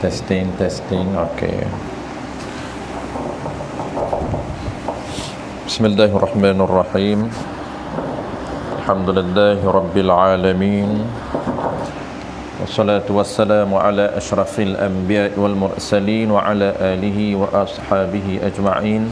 Testing. Okey. Bismillahirrahmanirrahim. Alhamdulillahirabbil alamin. Wassalatu wassalamu ala asyrafil anbiya'i wal mursalin wa ala alihi wa ashabihi ajma'in.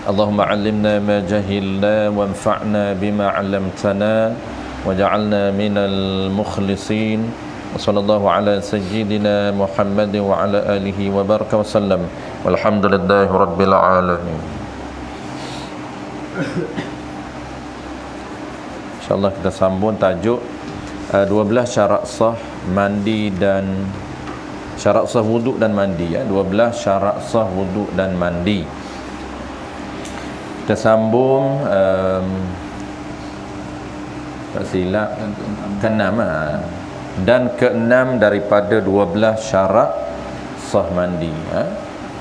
Allahumma 'allimna ma jahilna wanfa'na bima 'allamtana waj'alna minal mukhlisin. Wassallallahu ala sayyidina Muhammad wa ala alihi wa baraka wasallam. Walhamdulillahi rabbil alamin. InsyaAllah kita sambung tajuk 12 syarat sah mandi dan syarat sah wuduk dan mandi, ya. 12 syarat sah wuduk dan mandi. Kita sambung tak silap ke-6 dan ke-6 daripada 12 syarat sah mandi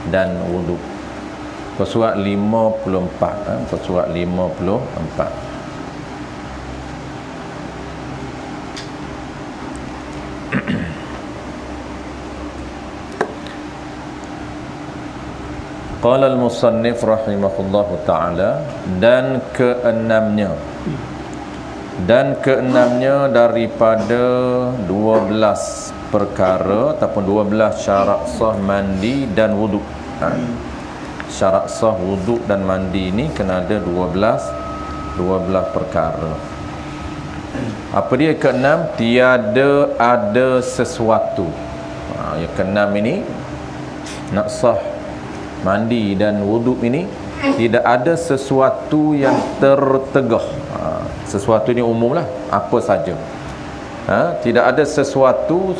dan wuduk. Surat 54, surat 54. Qala al-musannif rahimahullahu ta'ala, dan ke-6-nya daripada 12 perkara ataupun 12 syarat sah mandi dan wuduk. Syarat sah wuduk dan mandi ini kena ada 12 perkara. Apa dia ke-6? Tiada ada sesuatu. Yang ke-6 ini nak sah mandi dan wuduk ini, tidak ada sesuatu yang tertegah. Sesuatu ini umumlah, apa saja. Tidak ada sesuatu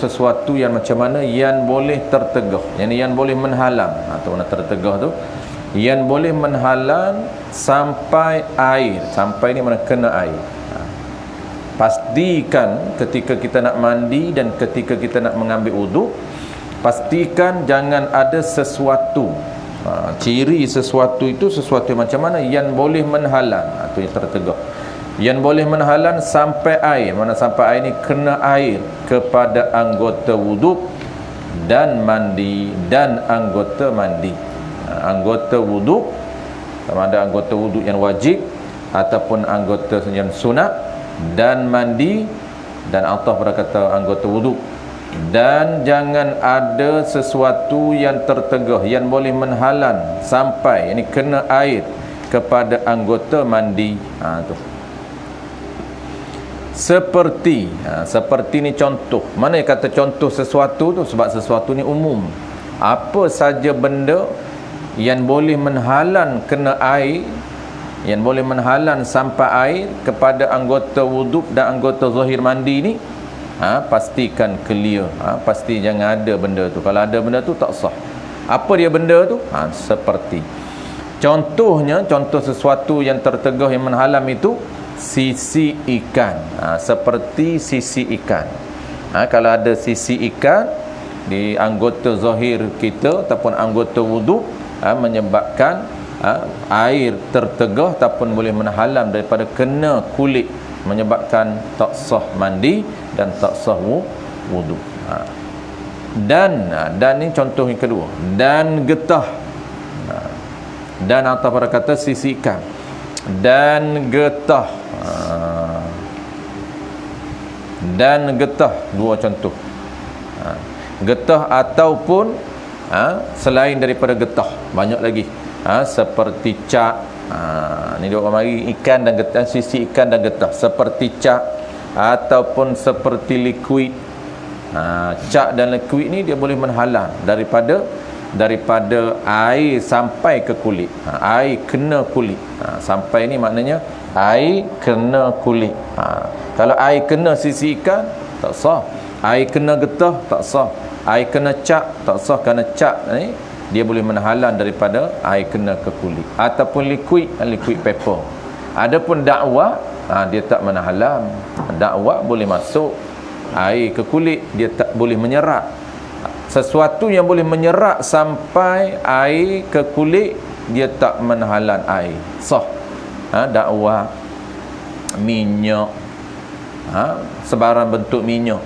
yang macam mana yang boleh tertegah, yang boleh menghalang, atau mana tertegah tu, yang boleh menghalang sampai air. Sampai ni mana kena air. Pastikan ketika kita nak mandi dan ketika kita nak mengambil wuduk, pastikan jangan ada sesuatu. Ciri sesuatu itu sesuatu yang macam mana yang boleh menghalang atau yang tertegah, yang boleh menghalang sampai air. Mana sampai air ni kena air kepada anggota wuduk dan mandi dan anggota mandi. Anggota wuduk, sama ada anggota wuduk yang wajib ataupun anggota yang sunat, dan mandi, dan Allah berkata anggota wuduk. Dan jangan ada sesuatu yang tertegah yang boleh menghalang sampai ini kena air kepada anggota mandi. Tu seperti ni contoh. Mana yang kata contoh sesuatu tu? Sebab sesuatu ni umum. Apa saja benda yang boleh menghalang kena air, yang boleh menghalang sampai air kepada anggota wuduk dan anggota zahir mandi ni, pastikan clear. Pasti jangan ada benda tu. Kalau ada benda tu tak sah. Apa dia benda tu? Seperti contohnya, contoh sesuatu yang tertegah yang menghalang itu sisi ikan. Seperti sisi ikan. Kalau ada sisi ikan di anggota zahir kita ataupun anggota wuduk, menyebabkan air tertegah ataupun boleh menghalang daripada kena kulit, menyebabkan tak sah mandi dan tak sah wuduk. Dan ni contoh yang kedua. Dan getah. Dan Allah berkata sisihkan. Dan getah. Dan getah, dua contoh. Getah ataupun selain daripada getah, banyak lagi. Seperti cak. Ni dia orang mari ikan dan getah, sisi ikan dan getah, seperti cak ataupun seperti liquid. Cak dan liquid ni dia boleh menghalang daripada air sampai ke kulit. Air kena kulit. Sampai ni maknanya air kena kulit. Kalau air kena sisi ikan tak sah. Air kena getah tak sah. Air kena cak tak sah, kerana cak ni dia boleh menghalang daripada air kena ke kulit. Ataupun liquid paper. Adapun dakwah, dia tak menghalang. Dakwah boleh masuk air ke kulit, dia tak boleh menyerap. Sesuatu yang boleh menyerap sampai air ke kulit, dia tak menghalang air, sah. Dakwah, minyak, sebarang bentuk minyak,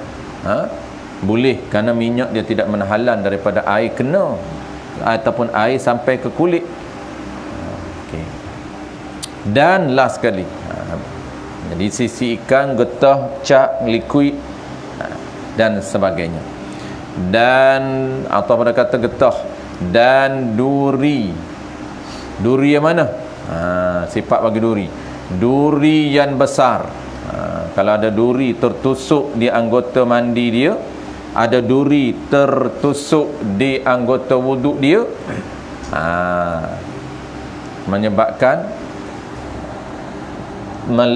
Boleh, kerana minyak dia tidak menahan daripada air kena ataupun air sampai ke kulit. Okey. Dan last sekali, jadi sisi ikan, getah, cak, likuid dan sebagainya. Dan atau pada kata getah dan duri. Duri yang mana? Sifat bagi duri. Duri yang besar. Kalau ada duri tertusuk di anggota mandi dia, ada duri tertusuk di anggota wuduk dia, menyebabkan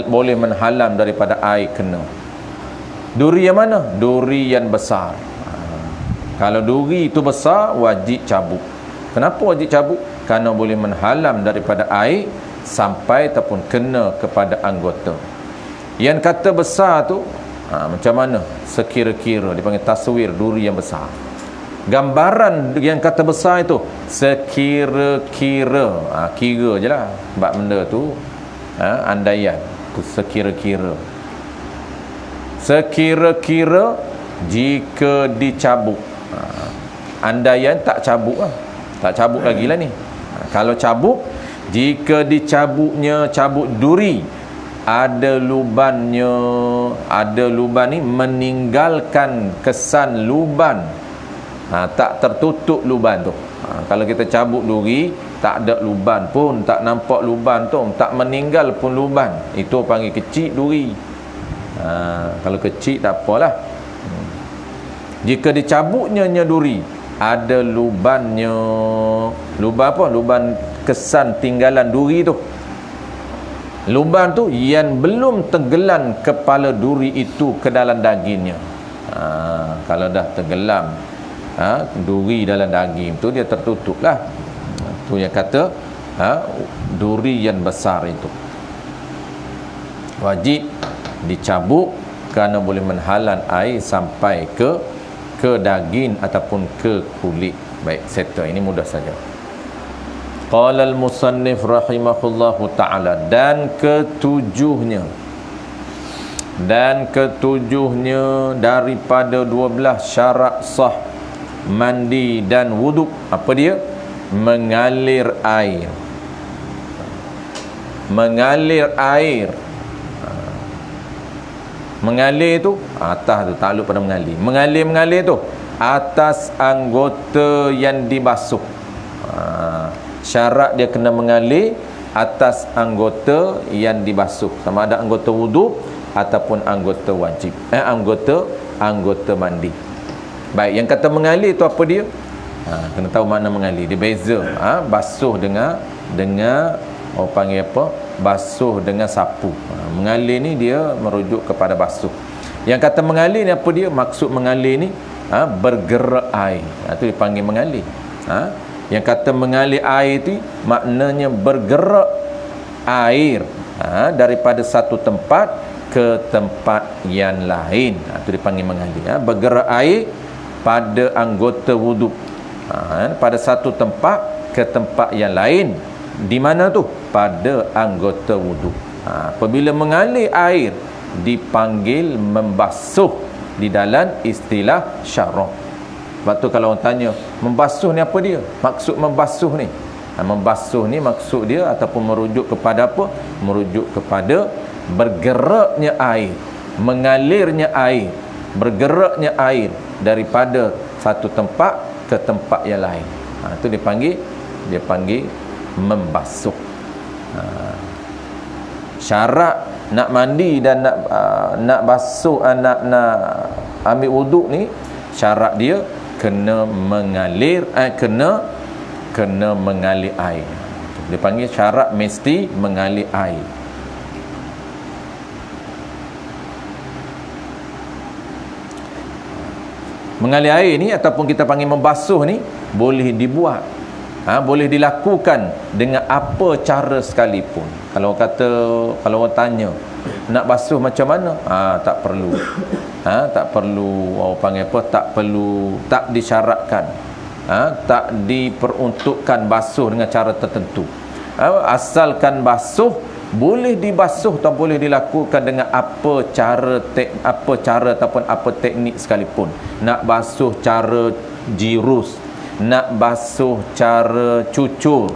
boleh menghalang daripada air kena. Duri yang mana? Duri yang besar. Kalau duri itu besar, wajib cabut. Kenapa wajib cabut? Kerana boleh menghalang daripada air sampai ataupun kena kepada anggota. Yang kata besar tu macam mana? Sekira-kira, dipanggil taswir duri yang besar. Gambaran yang kata besar itu sekira-kira, kira je lah sebab benda tu andaian tu, sekira-kira. Sekira-kira jika dicabut, andaian tak cabut lah, tak cabut lagi lah ni. Kalau cabut, jika dicabutnya, cabut duri, ada lubannya, ada luban ni meninggalkan kesan luban, tak tertutup luban tu. Kalau kita cabut duri, tak ada luban pun, tak nampak luban tu, tak meninggal pun luban, itu panggil kecil duri. Kalau kecil tak apalah. Jika dicabutnya duri, ada lubannya. Luban apa? Luban kesan tinggalan duri tu. Luban tu yang belum tenggelam kepala duri itu ke dalam dagingnya. Kalau dah tenggelam duri dalam daging tu, dia tertutup lah. Tu yang kata duri yang besar itu wajib dicabut kerana boleh menghalang air sampai ke daging ataupun ke kulit. Baik, settle. Ini mudah saja. Qala al-musannif rahimahullahu ta'ala, dan ketujuhnya daripada 12 syarat sah mandi dan wuduk, apa dia? Mengalir air. Mengalir air. Mengalir tu atas tu, takluk pada mengalir. Mengalir tu atas anggota yang dibasuh. Syarat dia kena mengalir atas anggota yang dibasuh, sama ada anggota wuduk ataupun anggota wajib, anggota mandi. Baik, yang kata mengalir tu apa dia? Kena tahu makna mengalir. Dia beza basuh dengan orang panggil apa? Basuh dengan sapu. Mengalir ni dia merujuk kepada basuh. Yang kata mengalir ni apa dia? Maksud mengalir ni bergerak air. Itu dipanggil mengalir. Yang kata mengalir air itu maknanya bergerak air daripada satu tempat ke tempat yang lain. Itu dipanggil mengalir. Bergerak air pada anggota wuduk, pada satu tempat ke tempat yang lain. Di mana tu? Pada anggota wuduk. Apabila mengalir air dipanggil membasuh di dalam istilah syarah. Sebab tu kalau orang tanya, membasuh ni apa dia? Maksud membasuh ni, membasuh ni maksud dia ataupun merujuk kepada apa? Merujuk kepada bergeraknya air, mengalirnya air, bergeraknya air daripada satu tempat ke tempat yang lain. Itu dipanggil membasuh. Syarat nak mandi dan nak basuh, nak ambil wuduk ni, syarat dia kena mengalir, kena mengalir air. Dia panggil syarat mesti mengalir air. Mengalir air ni ataupun kita panggil membasuh ni boleh dibuat, boleh dilakukan dengan apa cara sekalipun. Kalau orang tanya nak basuh macam mana, tak perlu. Tak perlu orang panggil apa, tak disyaratkan, tak diperuntukkan basuh dengan cara tertentu. Asalkan basuh boleh dibasuh atau boleh dilakukan dengan apa cara ataupun apa teknik sekalipun. Nak basuh cara jirus, nak basuh cara cucur,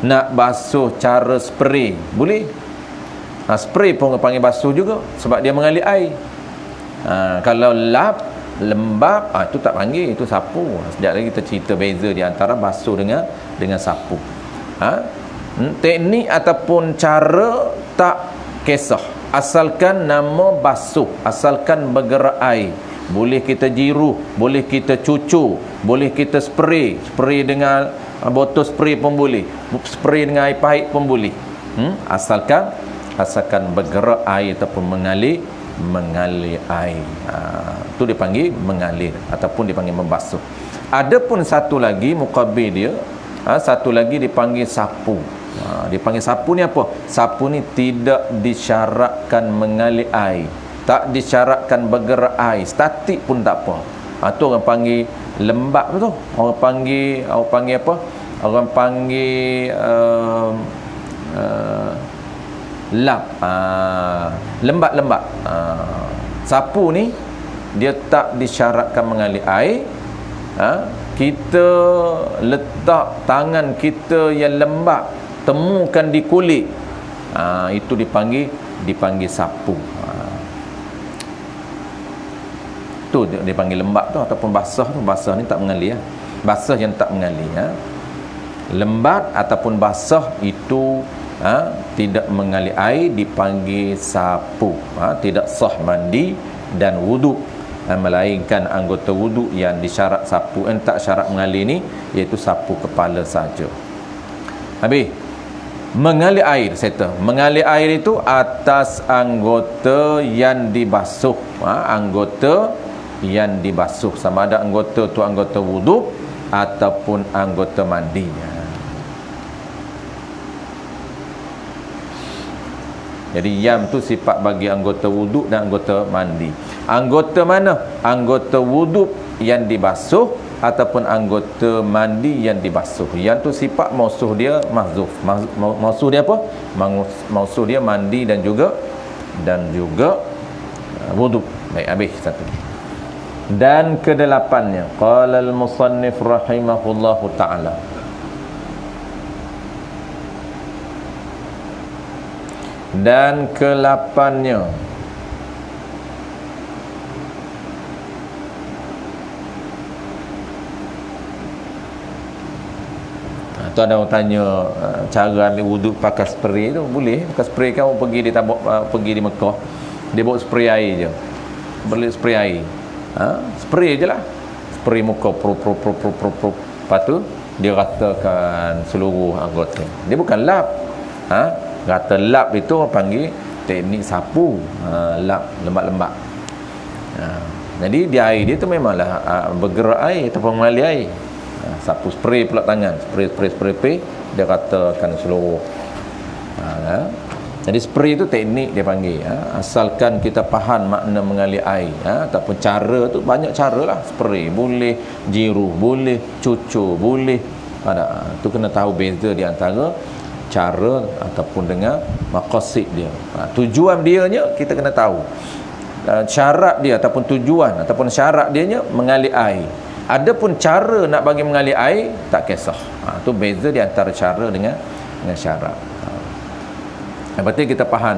nak basuh cara spray, boleh. Spray pun panggil basuh juga sebab dia mengalir air. Kalau lap, lembab, itu tak panggil, itu sapu. Sekejap lagi kita cerita beza di antara basuh dengan sapu. Teknik ataupun cara tak kisah, asalkan nama basuh, asalkan bergerak air. Boleh kita jiru, boleh kita cucur, boleh kita spray dengan botol spray pun boleh, spray dengan air pahit pun boleh. Asalkan bergerak air ataupun mengalir air. Itu dipanggil mengalir ataupun dipanggil membasuh. Adapun satu lagi muqabil dia, satu lagi dipanggil sapu. Dipanggil sapu ni apa? Sapu ni tidak disyaratkan mengalir air, tak disyaratkan bergerak air, statik pun tak apa. Tu orang panggil lembab tu. Orang panggil apa? Orang panggil lap. Lembab. Sapu ni dia tak disyaratkan mengalir air. Kita letak tangan kita yang lembab, temukan di kulit, itu dipanggil sapu. Tu dipanggil lembab tu, ataupun basah ni tak mengalir. Basah yang tak mengalir. Lembat ataupun basah itu tidak mengalir air, dipanggil sapu. Tidak sah mandi dan wuduk, melainkan anggota wuduk yang disyarat sapu, tak syarat mengalir ni, iaitu sapu kepala saja. Habis mengalir air, mengalir air itu atas anggota yang dibasuh. Anggota yang dibasuh, sama ada anggota tu anggota wuduk ataupun anggota mandinya. Jadi yam tu sifat bagi anggota wuduk dan anggota mandi. Anggota mana? Anggota wuduk yang dibasuh ataupun anggota mandi yang dibasuh. Yang tu sifat mausuh dia mahzuf. Mausuh dia apa? Mausuh dia mandi dan juga wuduk. Baik, habis satu. Dan kedelapannya, qala al-musannif rahimahullahu ta'ala, dan ke-8-nya, tu ada orang tanya cara ambil wuduk pakai spray tu. Boleh pakai spray kan? Orang pergi di Mekah, dia bawa spray air je, beli spray air, spray je lah, spray muka pro. Lepas tu dia ratakan seluruh anggota. Dia bukan lap. Rata lap itu orang panggil teknik sapu. Lap, lembab-lembab. Jadi di air dia tu memanglah bergerak air ataupun mengalir air. Sapu spray pula tangan, spray dia ratakan seluruh. Jadi spray itu teknik dia panggil. Asalkan kita faham makna mengalir air, ataupun cara tu banyak cara lah. Spray boleh, jiru boleh, cucur boleh. Tu kena tahu beza di antara cara ataupun dengan maqasid dia. Tujuan dianya kita kena tahu. Syarat dia ataupun tujuan ataupun syarat dianya mengalir air. Adapun cara nak bagi mengalir air tak kisah. Tu beza di antara cara dengan syarat. Yang penting kita faham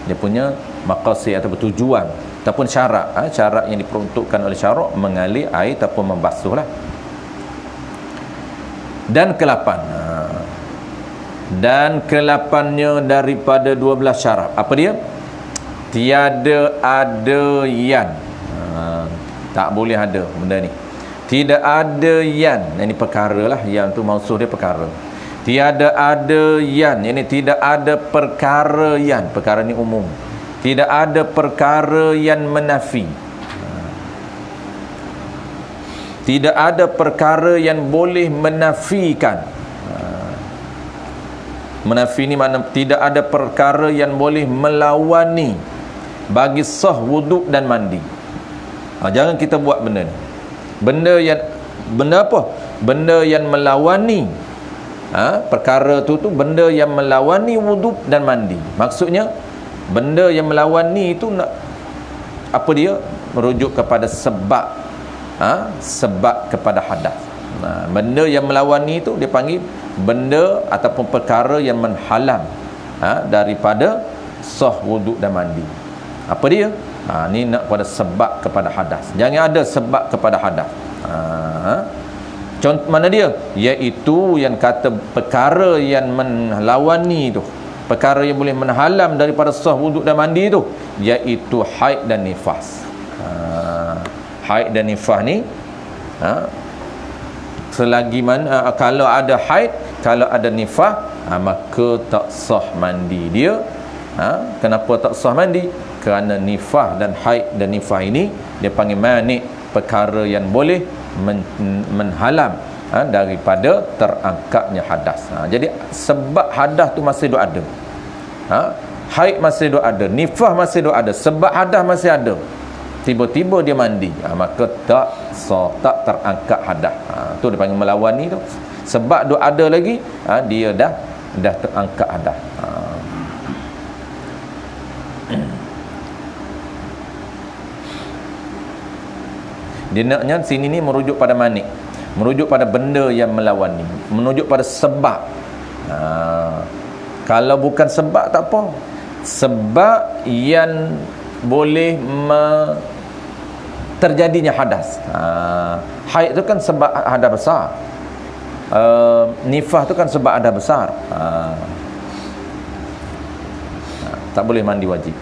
dia punya maqasid ataupun tujuan ataupun syarat. Syarat yang diperuntukkan oleh syarak mengalir air ataupun membasuh lah. Dan ke-8. Dan ke-8-nya daripada 12 syarat. Apa dia? Tiada ada yan. Tak boleh ada benda ni. Tidak ada yan. Ini perkara lah. Yan tu maksud dia perkara. Tiada ada yan. Ini tidak ada perkara yan. Perkara ni umum. Tidak ada perkara yang menafi. Tidak ada perkara yang boleh menafikan. Menafi ni makna tidak ada perkara yang boleh melawani bagi sah wuduk dan mandi. Jangan kita buat benda ni. Benda apa? Benda yang melawani perkara tu benda yang melawani wuduk dan mandi. Maksudnya benda yang melawani itu nak apa dia? Merujuk kepada sebab, sebab kepada hadas. Benda yang melawani itu dia panggil benda ataupun perkara yang menghalang daripada sah wuduk dan mandi. Apa dia? Ni nak pada sebab kepada hadas. Jangan ada sebab kepada hadas. Contoh mana dia? Iaitu yang kata perkara yang melawani tu, perkara yang boleh menghalang daripada sah wuduk dan mandi tu, iaitu haid dan nifas. Haid dan nifas ni selagi mana kalau ada haid, kalau ada nifas, maka tak sah mandi dia. Kenapa tak sah mandi? Kerana nifas dan haid dan nifas ini dia panggil mani', perkara yang boleh menghalang daripada terangkatnya hadas. Jadi sebab hadas tu masih ada. Haid masih ada, nifas masih ada, sebab hadas masih ada. Tiba-tiba dia mandi, maka tak sah, tak terangkat hadas. Tu dia panggil melawani tu. Sebab dia ada lagi, dia dah terangkat hadas. Dia naknya sini ni merujuk pada mani', merujuk pada benda yang melawani, merujuk pada sebab. Kalau bukan sebab tak apa. Sebab yang boleh terjadinya hadas. Haid tu kan sebab hadas besar. Nifas tu kan sebab hadas besar. Tak boleh mandi wajib.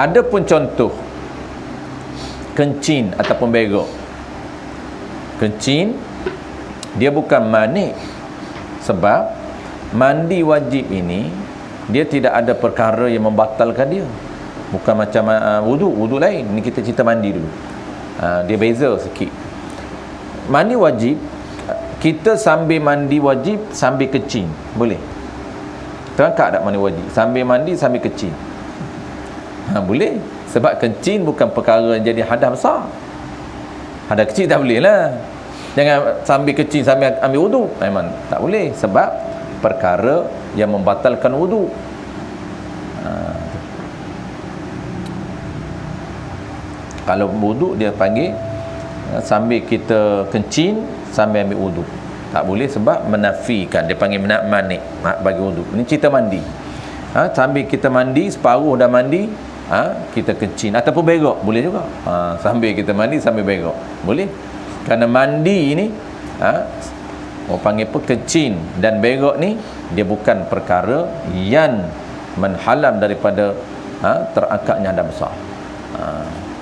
Ada pun contoh kencing ataupun begok. Kencing dia bukan mani', sebab mandi wajib ini dia tidak ada perkara yang membatalkan dia. Bukan macam wuduk lain. Ni kita cerita mandi dulu. Dia beza sikit. Mandi wajib, kita sambil mandi wajib sambil kencing boleh. Terangkat tak mandi wajib? Sambil mandi sambil kencing. Boleh. Sebab kencing bukan perkara yang jadi hadas besar. Hadas kecil tak boleh lah. Jangan sambil kencing sambil ambil wuduk, memang tak boleh. Sebab perkara yang membatalkan wuduk. Kalau wuduk dia panggil sambil kita kencing sambil ambil wuduk. Tak boleh sebab menafikan. Dia panggil mani' bagi wuduk. Ini cerita mandi. Sambil kita mandi, separuh dah mandi, kita kencing ataupun begok boleh juga. Sambil kita mandi sambil begok boleh. Kerana mandi ni orang panggil apa, kencing dan begok ni dia bukan perkara yang menghalang daripada terangkatnya hadas besar.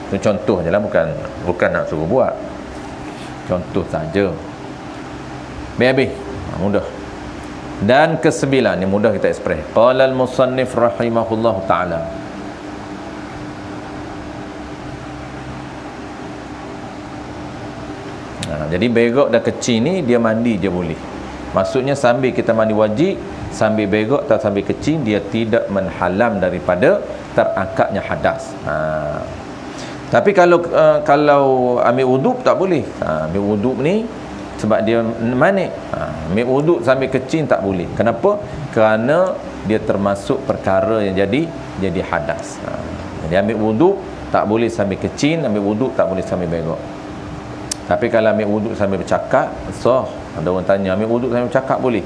Itu contoh je lah, bukan nak suruh buat, contoh saja. Habis mudah. Dan ke-9 ni mudah kita ekspres. Qala al-musannif rahimahullahu ta'ala, jadi begok dah kecil ni dia mandi je boleh. Maksudnya sambil kita mandi wajib, sambil begok atau sambil kecil, dia tidak menghalang daripada terangkatnya hadas. Tapi kalau ambil wuduk tak boleh. Ambil wuduk ni sebab dia mani'. Ambil wuduk sambil kecil tak boleh. Kenapa? Kerana dia termasuk perkara yang jadi hadas. Jadi ambil wuduk tak boleh sambil kecil, ambil wuduk tak boleh sambil begok. Tapi kalau ambil wuduk sambil bercakap, sah. Ada orang tanya, ambil wuduk sambil bercakap boleh?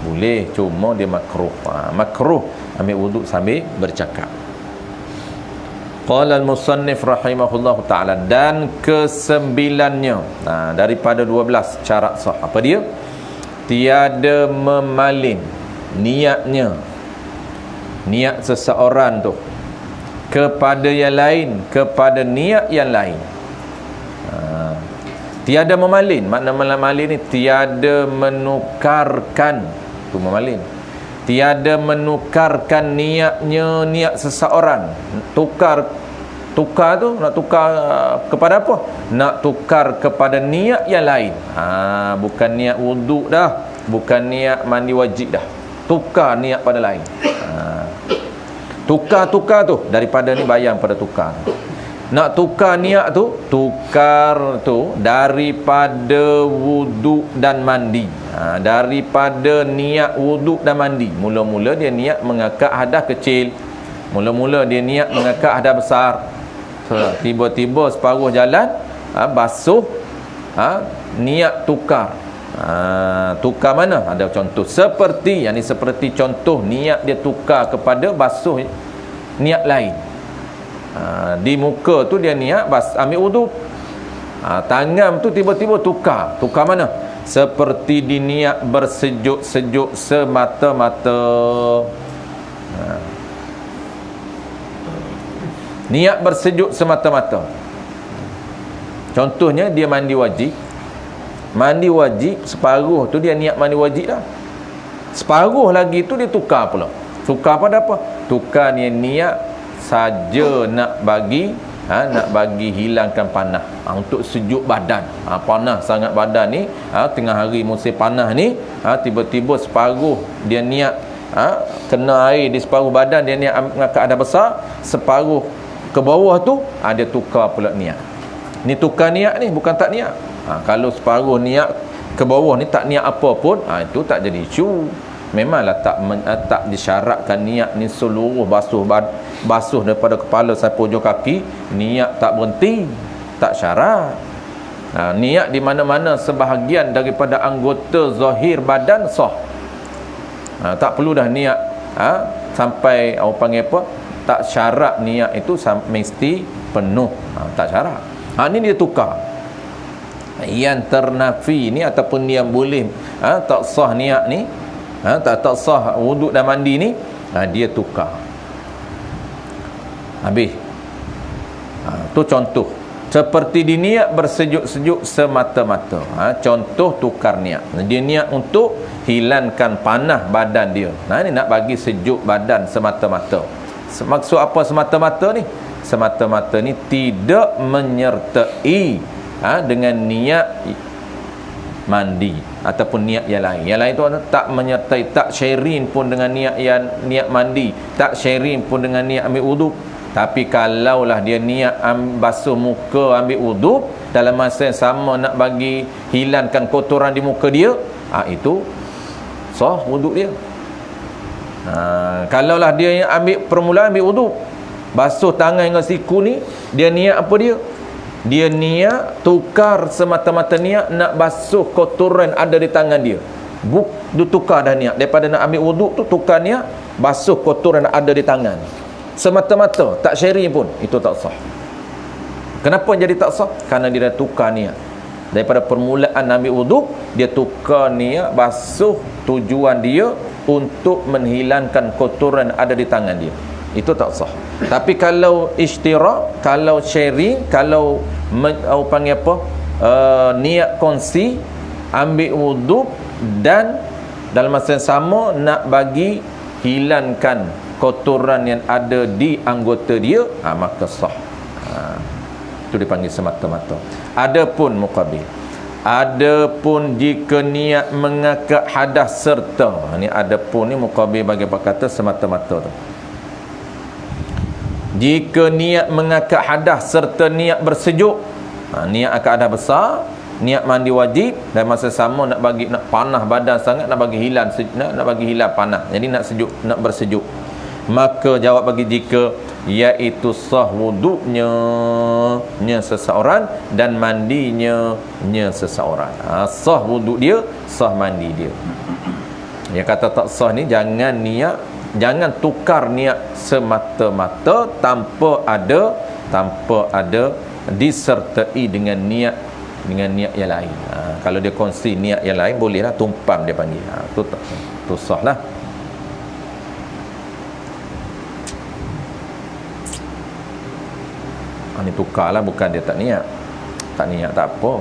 Boleh, cuma dia makruh. Makruh ambil wuduk sambil bercakap. Qala al-musannif rahimahullahu ta'ala, dan ke-9-nya daripada 12 syarat sah. Apa dia? Tiada memalin niatnya, niat seseorang tu kepada yang lain, kepada niat yang lain. Tiada memalin, makna memalin ni tiada menukarkan, tu memalin. Tiada menukarkan niatnya, niat seseorang. Tukar tu nak tukar kepada apa? Nak tukar kepada niat yang lain. Bukan niat wuduk dah, bukan niat mandi wajib dah. Tukar niat pada lain. Tukar tu daripada ni bayang pada tukar. Nak tukar niat tu, tukar tu daripada wuduk dan mandi. Daripada niat wuduk dan mandi. Mula-mula dia niat mengangkat hadas kecil. Mula-mula dia niat mengangkat hadas besar. Tiba-tiba separuh jalan basuh, niat tukar. Tukar mana? Ada contoh seperti, yang ni seperti contoh niat dia tukar kepada basuh niat lain. Di muka tu dia niat ambil wuduk. Tangan tu tiba-tiba tukar. Tukar mana? Seperti diniat bersejuk-sejuk semata-mata. Niat bersejuk semata-mata. Contohnya dia mandi wajib. Mandi wajib separuh tu dia niat mandi wajib dah. Separuh lagi tu dia tukar pula. Tukar pada apa? Tukar niat saja nak bagi hilangkan panas, untuk sejuk badan. Panas sangat badan ni, tengah hari musim panas ni, tiba-tiba separuh dia niat kena air di separuh badan, dia niat ke ada besar, separuh ke bawah tu dia tukar pula niat. Ni tukar niat ni, bukan tak niat. Kalau separuh niat ke bawah ni tak niat apa pun, itu tak jadi isu. Memanglah tak disyaratkan niat ni seluruh basuh daripada kepala sampai hujung kaki, niat tak berhenti, tak syarat. Niat di mana-mana sebahagian daripada anggota zahir badan sah. Tak perlu dah niat sampai orang panggil apa, tak syarat niat itu mesti penuh, tak syarat. Ni dia tukar. Yang ternafi ni ataupun yang boleh tak sah niat ni, tak sah wuduk dan mandi ni, dia tukar. Habis. Tu contoh. Seperti diniat bersejuk-sejuk semata-mata. Contoh tukar niat. Dia niat untuk hilangkan panas badan dia. Ni nak bagi sejuk badan semata-mata. Maksud apa semata-mata ni? Semata-mata ni tidak menyertai dengan niat mandi ataupun niat yang lain. Yang lain tu tak menyertai, tak sharing pun dengan niat mandi, tak sharing pun dengan niat ambil wuduk. Tapi kalaulah dia niat basuh muka, ambil wuduk, dalam masa yang sama nak bagi hilangkan kotoran di muka dia, itu sah wuduk dia. Kalaulah dia ambil permulaan ambil wuduk, basuh tangan dengan siku ni, dia niat apa dia? Dia niat tukar semata-mata niat nak basuh kotoran ada di tangan dia. Dia tukar dah niat. Daripada nak ambil wuduk tu, tukar niat basuh kotoran ada di tangan. Semata-mata, tak sharing pun, itu tak sah. Kenapa jadi tak sah? Kerana dia dah tukar niat. Daripada permulaan ambil wuduk, dia tukar niat basuh, tujuan dia untuk menghilangkan kotoran ada di tangan dia. Itu tak sah. Tapi kalau ishtirak, kalau sharing, kalau panggil apa, niat kongsi, ambil wuduk dan dalam masa yang sama nak bagi hilangkan kotoran yang ada di anggota dia, maka sah. Itu dipanggil semata-mata. Adapun muqabil, adapun jika niat mengangkat hadas serta, ni adapun ni muqabil bagi kata semata-mata tu. Jika niat mengangkat hadas serta niat bersejuk, niat angkat hadas besar, niat mandi wajib, dan masa sama nak panas badan sangat, nak bagi hilang panas, jadi nak sejuk, nak bersejuk, maka jawab bagi jika, iaitu sah wuduknya seseorang dan mandinya seseorang. Sah wuduk dia, sah mandi dia. Yang kata tak sah ni, jangan tukar niat semata-mata tanpa ada disertai dengan niat yang lain. Kalau dia kongsi niat yang lain, bolehlah tumpang dia panggil. Tu sah lah. Ni tukarlah, bukan dia tak niat. Tak niat tak apa.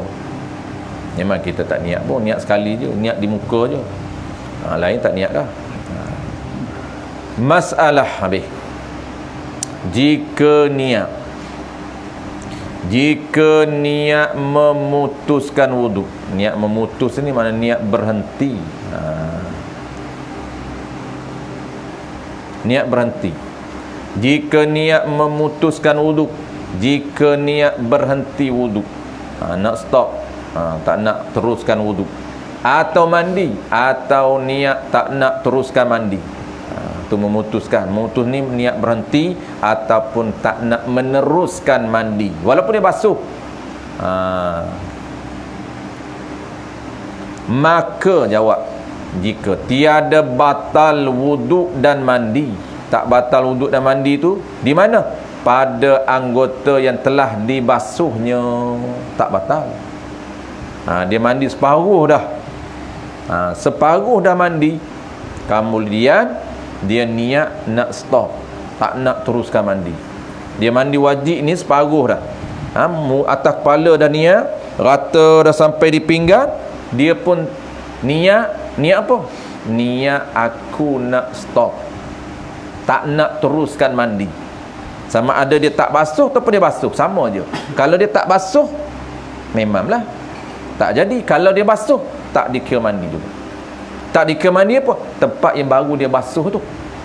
Memang kita tak niat pun, niat sekali je, niat di muka je. Lain tak niat dah. Masalah habis. Jika niat memutuskan wuduk. Niat memutus ni mana niat berhenti. Niat berhenti. jika niat memutuskan wuduk, jika niat berhenti wuduk, nak stop, tak nak teruskan wuduk, atau mandi, atau niat tak nak teruskan mandi, tu memutuskan. Memutus ni niat berhenti ataupun tak nak meneruskan mandi walaupun dia basuh. Maka jawab, jika tiada batal wuduk dan mandi. Tak batal wuduk dan mandi tu di mana? Pada anggota yang telah dibasuhnya, tak batal. Dia mandi separuh dah, separuh dah mandi, kemudian dia niat nak stop, tak nak teruskan mandi. Dia mandi wajib ni separuh dah, atas kepala dah niat, rata dah sampai di pinggang, dia pun niat apa? Niat aku nak stop, tak nak teruskan mandi. Sama ada dia tak basuh ataupun dia basuh, sama je. Kalau dia tak basuh, memanglah tak jadi. Kalau dia basuh, tak dikira mandi juga. Tak dikira mandi apa? Tempat yang baru dia basuh tu.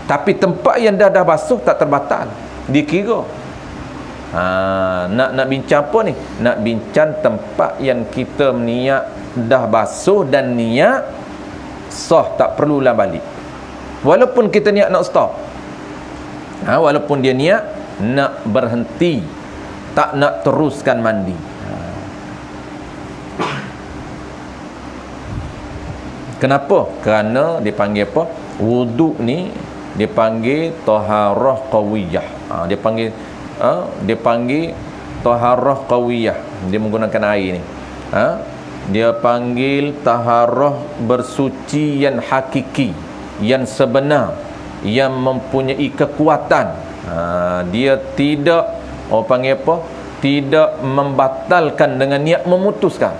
Tapi tempat yang dah basuh tak terbatal, dikira. Nak bincang apa ni? Nak bincang tempat yang kita niat dah basuh dan niat sah, tak perlulah balik. Walaupun kita niat nak stop, walaupun dia niat nak berhenti, tak nak teruskan mandi. Kenapa? Kerana dia panggil apa? Wuduk ni dia panggil taharah qawiyah. Dia panggil taharah qawiyah. Dia menggunakan air ni. Dia panggil taharah bersuci yang hakiki, yang sebenar, yang mempunyai kekuatan. Dia tidak, orang panggil apa? Tidak membatalkan dengan niat memutuskan.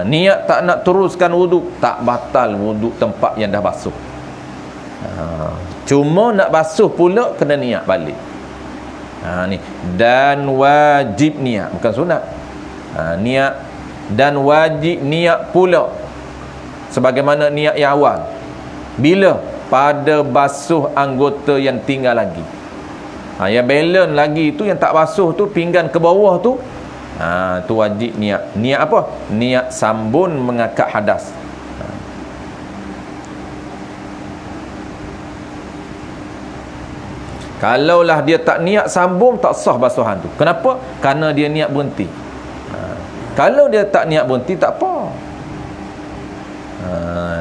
Niat tak nak teruskan wuduk, tak batal wuduk tempat yang dah basuh. Cuma nak basuh pula kena niat balik. Ni dan wajib niat, bukan sunat. Niat dan wajib niat pula sebagaimana niat yang awal. Bila? Pada basuh anggota yang tinggal lagi. Yang balance lagi tu, yang tak basuh tu, pinggan ke bawah tu, tu wajib niat. Niat apa? Niat sambun mengangkat hadas. Kalaulah dia tak niat sambung, tak sah basuhan tu. Kenapa? Kerana dia niat berhenti. Kalau dia tak niat berhenti, tak apa.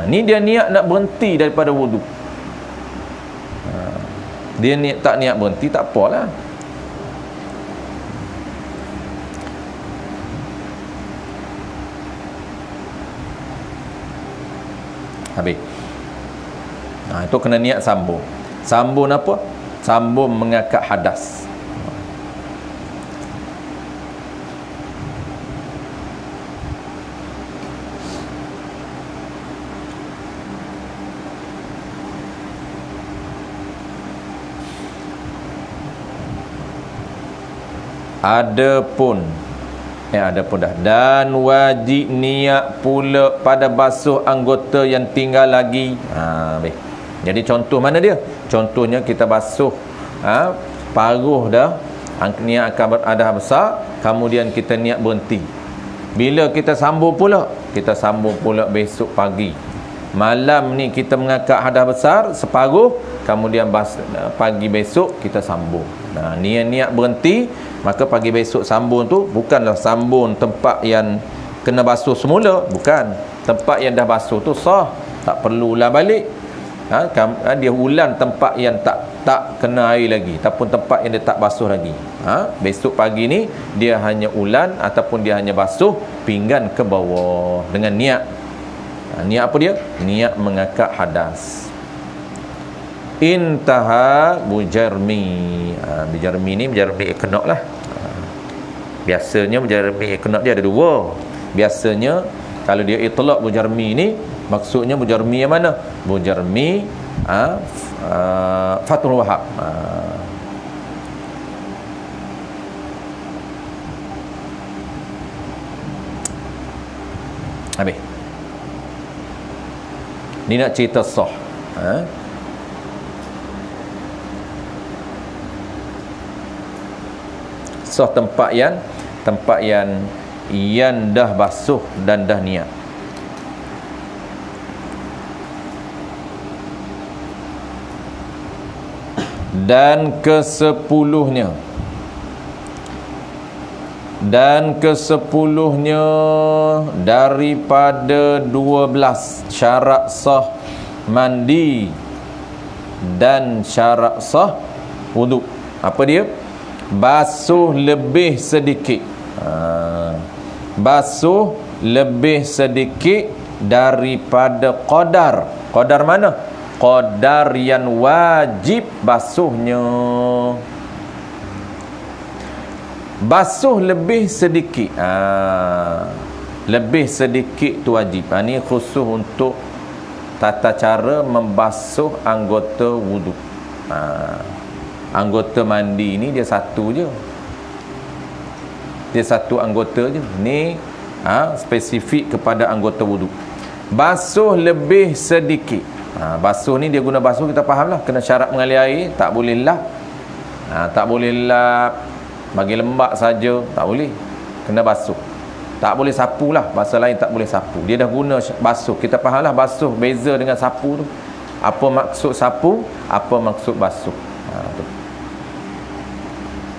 Ni dia niat nak berhenti daripada wuduk. Dia tak niat berhenti, tak apalah. Habis. Itu kena niat sambung. Sambung apa? Sambung mengangkat hadas. Adapun dah, dan wajib niat pula pada basuh anggota yang tinggal lagi. Baik. Jadi contoh mana dia? Contohnya kita basuh paruh dah, niat akan berada besar, kemudian kita niat berhenti. Bila kita sambung pula? Kita sambung pula besok pagi. Malam ni kita mengangkat hadas besar separuh, kemudian pagi besok kita sambung. Niat berhenti, maka pagi besok sambung tu bukanlah sambung tempat yang kena basuh semula, bukan. Tempat yang dah basuh tu sah, tak perlulah balik. Dia ulang tempat yang tak kena air lagi, ataupun tempat yang dia tak basuh lagi. Besok pagi ni dia hanya ulang ataupun dia hanya basuh pinggan ke bawah dengan niat. Niat apa dia? Niat mengangkat hadas. Intaha bujarmi. Bujarmi ni bujarmi iqna' lah. Biasanya bujarmi iqna' dia ada dua. Biasanya kalau dia itlaq bujarmi ni, maksudnya bujarmi yang mana? Bujarmi Fathul Wahab. Habis. Ni nak cerita sah. sah tempat yang dah basuh dan dah niat. Dan kesepuluhnya daripada 12 syarat sah mandi dan syarat sah wuduk. Apa dia? Basuh lebih sedikit. Basuh lebih sedikit daripada qadar. Qadar mana? Qadar yang wajib basuhnya. Basuh lebih sedikit. Lebih sedikit tu wajib. Ini khusus untuk tata cara membasuh anggota wuduk. Anggota mandi ni dia satu je. Dia satu anggota je. Ni spesifik kepada anggota wuduk. Basuh lebih sedikit. Basuh ni dia guna basuh, kita faham lah. Kena syarat mengalir air. Tak boleh lap. Tak boleh lap bagi lembab saja, tak boleh. Kena basuh. Tak boleh sapu lah. Bahasa lain tak boleh sapu. Dia dah guna basuh. Kita faham lah basuh beza dengan sapu tu. Apa maksud sapu, apa maksud basuh. Tu.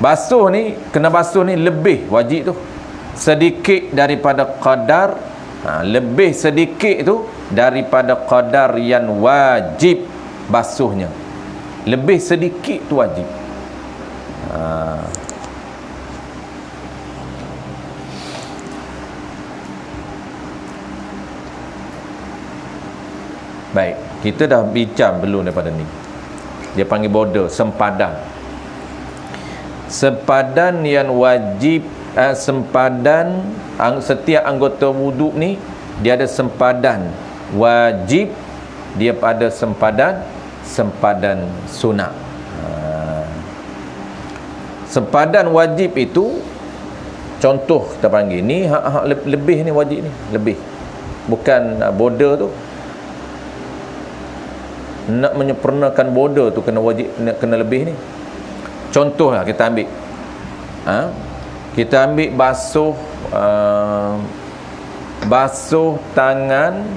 Basuh ni, kena basuh ni lebih wajib tu. Sedikit daripada qadar, lebih sedikit tu daripada qadar yang wajib basuhnya. Lebih sedikit tu wajib. Baik, kita dah bincang belum daripada ni. Dia panggil border, sempadan. Sempadan yang wajib, sempadan setiap anggota wuduk ni dia ada sempadan wajib, dia ada sempadan sunat. Sempadan wajib itu contoh kita panggil ni lebih ni wajib ni, lebih. Bukan border tu. Nak menyempurnakan border tu kena wajib, kena lebih ni. Contohlah kita ambil kita ambil basuh tangan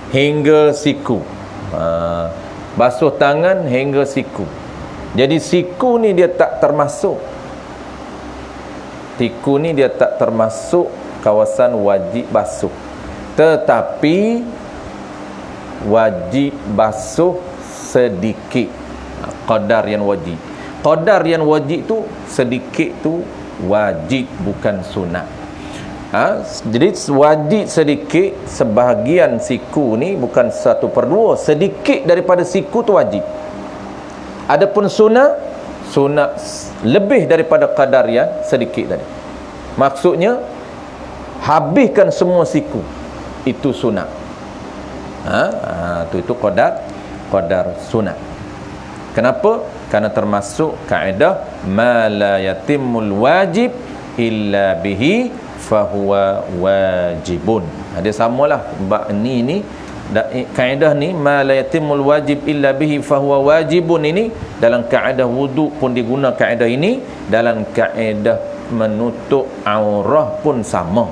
hingga siku. Basuh tangan hingga siku. Jadi siku ni dia tak termasuk. Siku ni dia tak termasuk kawasan wajib basuh. Tetapi wajib basuh sedikit. Qadar yang wajib. Qadar yang wajib tu sedikit tu wajib, bukan sunat. Jadi wajib sedikit, sebahagian siku ni bukan 1/2, sedikit daripada siku tu wajib. Adapun sunat lebih daripada qadar yang sedikit tadi. Maksudnya habiskan semua siku, itu sunat. Itu qadar sunat. Kenapa? Karena termasuk kaedah ma la yatimmul wajib illa bihi fahuwa wajibun. Dia samalah ni kaedah ni ma la yatimmul wajib illa bihi fahuwa wajibun ini dalam kaedah wuduk pun diguna kaedah ini, dalam kaedah menutup aurah pun sama.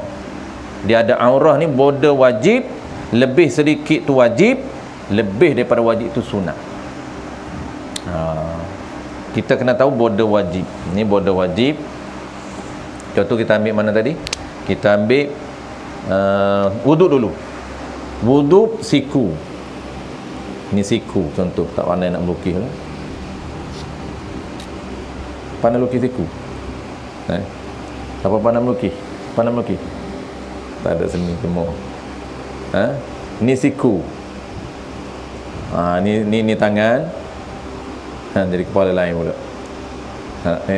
Dia ada aurah ni border wajib, lebih sedikit tu wajib, lebih daripada wajib tu sunat. Kita kena tahu border wajib. Ni border wajib. Contoh kita ambil mana tadi? Kita ambil wuduk dulu. Wuduk siku. Ni siku contoh. Tak pandai nak melukis lah. Pandai lukis siku? Apa pandai melukis? Pandai melukis? Tak ada seni semua. Ni siku. Ni tangan. Jadi kepala lain pula.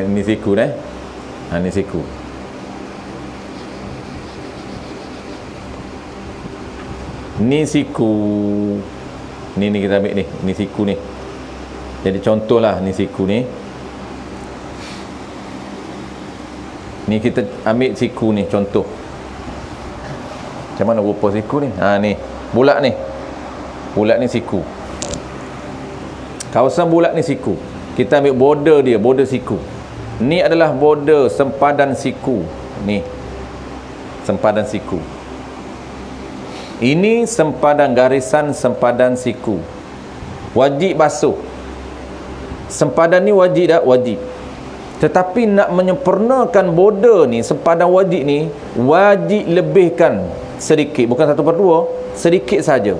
Ni siku dah. Ni siku. Ni siku. Ni kita ambil ni. Ni siku ni. Jadi contohlah ni siku ni. Ni kita ambil siku ni contoh. Macam mana rupa siku ni? Ni. Bulat ni. Bulat ni siku. Kawasan bulat ni siku. Kita ambil border dia, border siku. Ni adalah border sempadan siku. Ni sempadan siku. Ini sempadan garisan sempadan siku. Wajib basuh. Sempadan ni wajib tak? Wajib. Tetapi nak menyempurnakan border ni, sempadan wajib ni, wajib lebihkan sedikit, bukan 1/2, sedikit saja.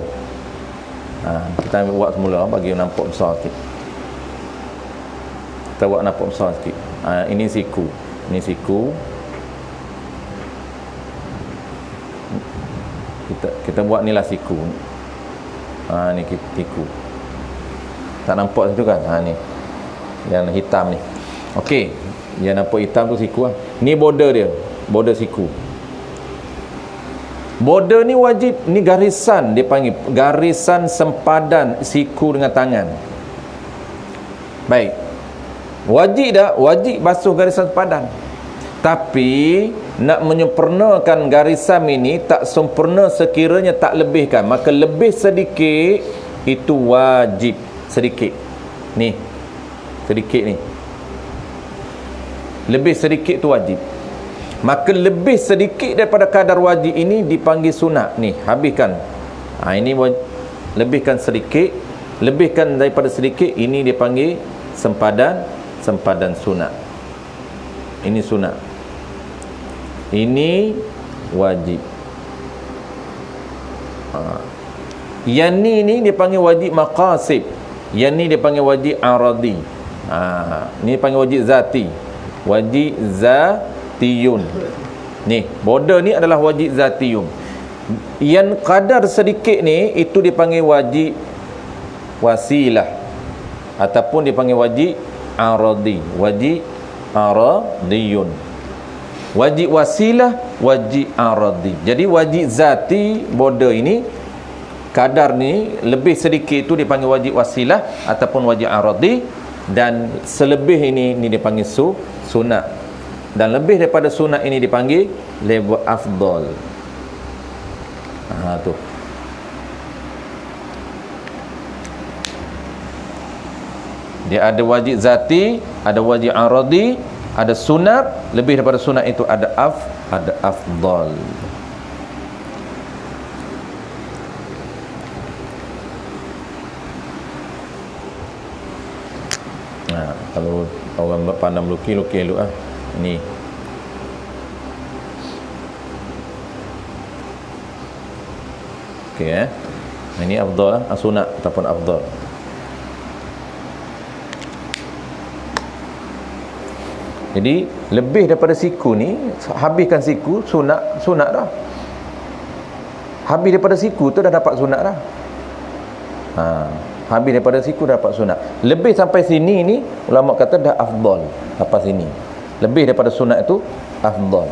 Kita buat semula bagi nampak besar sikit. Kita buat nampak besar sikit. Ini siku. Ini siku. Kita buat ni lah siku. Ni siku. Tak nampak situ kan? Ni yang hitam ni. Okey, yang nampak hitam tu siku lah. Ni border dia, border siku. Border ni wajib, ni garisan dia panggil, garisan sempadan siku dengan tangan. Baik. Wajib tak? Wajib basuh garisan sempadan. Tapi nak menyempurnakan garisan ini tak sempurna sekiranya tak lebihkan. Maka lebih sedikit itu wajib. Sedikit. Ni. Sedikit ni. Lebih sedikit tu wajib. Maka lebih sedikit daripada kadar wajib ini dipanggil sunat. Ni, habiskan. Ini lebihkan sedikit. Lebihkan daripada sedikit, ini dipanggil sempadan sunat. Ini sunat. Ini wajib. Yang ni dipanggil wajib maqasid. Yang ni dipanggil wajib aradi. Ni dipanggil wajib zati. Wajib zatiyun. Ni, border ni adalah wajib zatiyun. Yang kadar sedikit ni, itu dipanggil wajib wasilah. Ataupun dipanggil wajib aradi. Wajib aradiyun. Wajib wasilah, wajib aradi. Jadi wajib zati border ini, kadar ni lebih sedikit itu dipanggil wajib wasilah ataupun wajib aradi, dan selebih ini dipanggil sunat, dan lebih daripada sunat ini dipanggil level afdal. Tu. Dia ada wajib zati, ada wajib aradi, ada sunat, lebih daripada sunat itu ada afdal. Kalau orang pandai lukis elok ah. Ni. Okey Ini afdal, sunat ataupun afdal. Jadi lebih daripada siku ni, habiskan siku, sunat dah. Habis daripada siku tu dah dapat sunat dah. Habis daripada siku dapat sunat. Lebih sampai sini ni ulama kata dah afdal. Lepas sini lebih daripada sunat itu afdal.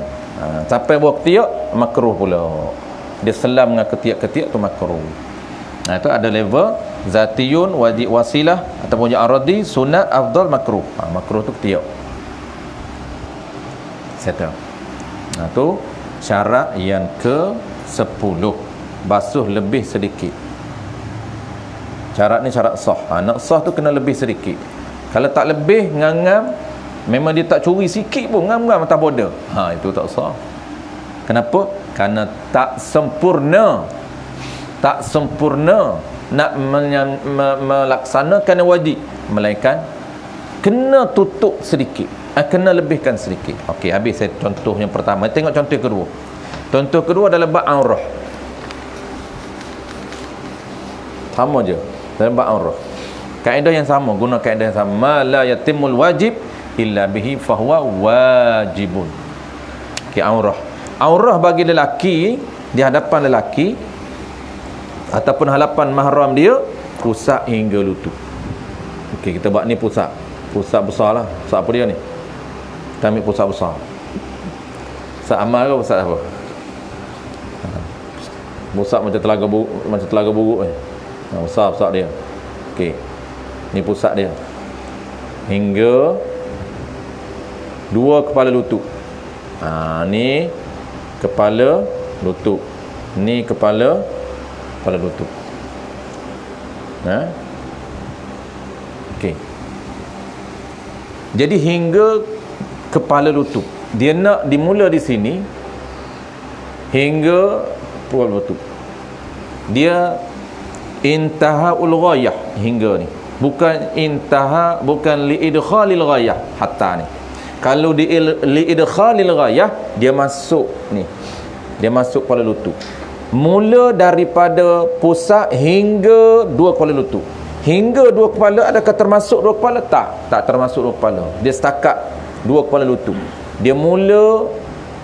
Sampai bawah ketiak makruh pula. Dia selam dengan ketiak-ketiak tu makruh. Itu ada level zatiyun, wajib wasilah ataupun wajib aradi, sunat, afdal, makruh. Makruh tu ketiak. Settle. Tu syarat yang ke-10. Basuh lebih sedikit. Syarat ni syarat sah. Nak sah tu kena lebih sedikit. Kalau tak lebih, ngam-ngam, memang dia tak curi sikit pun, ngam-ngam atas border. Itu tak sah. Kenapa? Kerana tak sempurna. Tak sempurna nak melaksanakan wajib. Melainkan kena tutup sedikit. Kena lebihkan sedikit. Okey, habis saya contoh yang pertama. Tengok contoh kedua. Contoh kedua adalah bab aurah. Sama je. Dalam bab aurah. Kaedah yang sama, guna kaedah yang sama. Ma la yatimul wajib illa bihi fahuwa wajibun. Okey, aurah. Aurah bagi lelaki, di hadapan lelaki ataupun hadapan mahram dia, pusat hingga lutut. Okey, kita buat ni pusat. Pusat besar lah. Pusat apa dia ni? Kita ambil pusat besar. Pusat amal ke pusat apa? Pusat macam telaga buruk ni. Besar dia. Okey. Ni pusat dia. Hingga 2 kepala lutut. Ni kepala lutut. Ni kepala lutut. Okey. Jadi hingga kepala lutut. Dia nak dimula di sini hingga kepala lutut. Dia intahaul ghayah hingga ni. Bukan intaha, bukan liidkhalil ghayah hatta ni. Kalau di liidkhalil ghayah, dia masuk ni. Dia masuk kepala lutut. Mula daripada pusat hingga dua kepala lutut. Hingga dua kepala, adakah termasuk dua kepala? Tak termasuk dua kepala. Dia setakat dua kepala lutut. Dia mula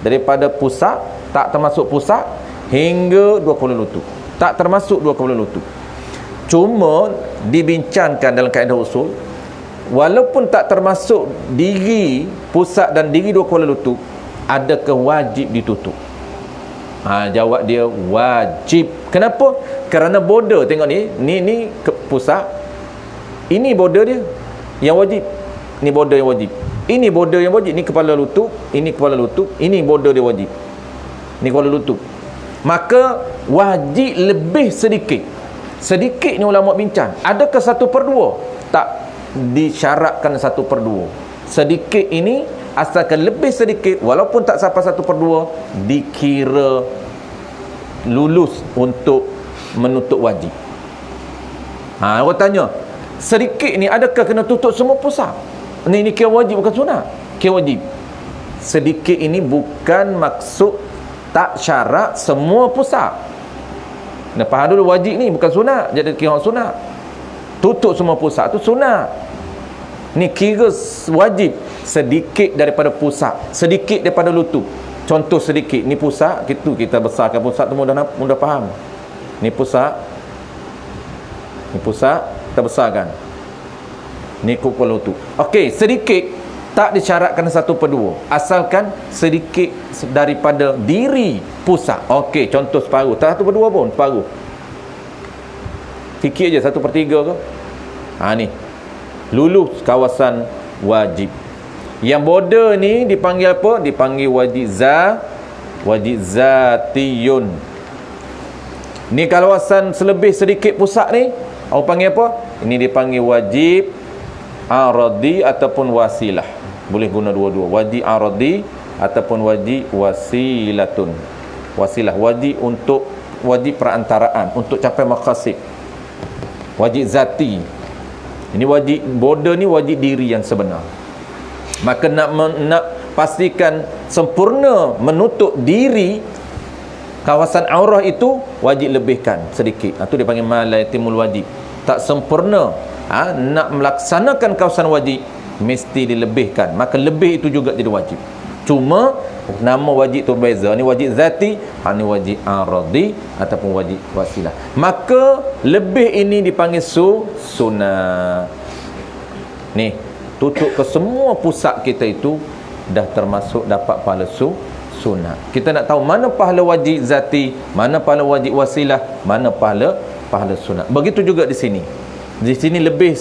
daripada pusat, tak termasuk pusat, hingga dua kepala lutut. Tak termasuk dua kepala lutut. Cuma dibincangkan dalam kaedah usul, walaupun tak termasuk diri pusat dan diri dua kepala lutut, adakah wajib ditutup? Jawab dia wajib. Kenapa? Kerana border, tengok ni ke pusat, ini border dia yang wajib, ni border yang wajib, ini border yang wajib, ni kepala lutut, ini kepala lutut, ini border dia wajib, ni kepala lutut. Maka wajib lebih sedikit. Sedikit ni ulama bincang, adakah 1/2? Tak disyaratkan 1/2. Sedikit ini asalkan lebih sedikit, walaupun tak sampai 1/2, dikira lulus untuk menutup wajib. Orang tanya, sedikit ni adakah kena tutup semua pusat? Ni kira wajib bukan sunat? Kira wajib. Sedikit ini bukan maksud tak syarat semua pusat. Faham dulu, wajib ni bukan sunat, jadi kira sunat. Tutup semua pusat tu sunat. Ni kira wajib sedikit daripada pusat, sedikit daripada lutut. Contoh sedikit, ni pusat, kita besarkan pusat tu mudah faham. Ni pusat, kita besarkan. Ni kepala lutut. Okey, sedikit tak disyaratkan 1/2, asalkan sedikit daripada diri pusat. Okey, contoh separuh, tak 1/2 pun, separuh. Fikir je 1/3 ke? Ni lulus kawasan wajib. Yang border ni dipanggil apa? Dipanggil wajib zatiyun. Ni kawasan selebih sedikit pusat ni, orang panggil apa? Ini dipanggil wajib aradi ataupun wasilah. Boleh guna dua-dua, wajib aradi ataupun wajib wasilatun. Wasilah, wajib perantaraan untuk capai maqasid. Wajib zati. Ini wajib border ni, wajib diri yang sebenar. Maka nak pastikan sempurna menutup diri kawasan aurah itu, wajib lebihkan sedikit. Itu dipanggil ma la yatimul wajib. Tak sempurna. Nak melaksanakan kawasan wajib, mesti dilebihkan. Maka lebih itu juga jadi wajib. Cuma nama wajib tu berbeza. Ni wajib zati, ni wajib aradi ataupun wajib wasilah. Maka lebih ini dipanggil sunnah. Ni tutup ke semua pusat kita itu dah termasuk dapat pahala sunnah. Kita nak tahu mana pahala wajib zati, mana pahala wajib wasilah, mana pahala sunnah. Begitu juga di sini. Di sini lebih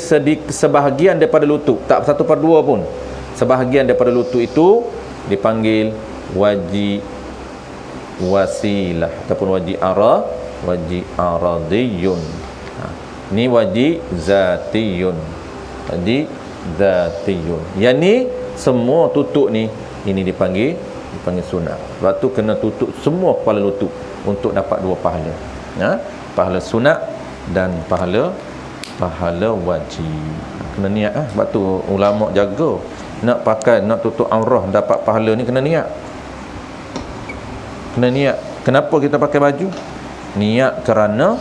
sebahagian daripada lutut, tak 1/2 pun. Sebahagian daripada lutut itu dipanggil wajib wasilah ataupun wajib aradiyun. Ni wajib zatiyun. Wajib zatiyun. Yang ni semua tutup ni, ini dipanggil sunnah. Sebab tu kena tutup semua kepala lutut untuk dapat dua pahala. Pahala sunat dan pahala wajib. Kena niat sebab tu ulama jaga nak tutup aurah dapat pahala ni kena niat. Kenapa kita pakai baju? Niat kerana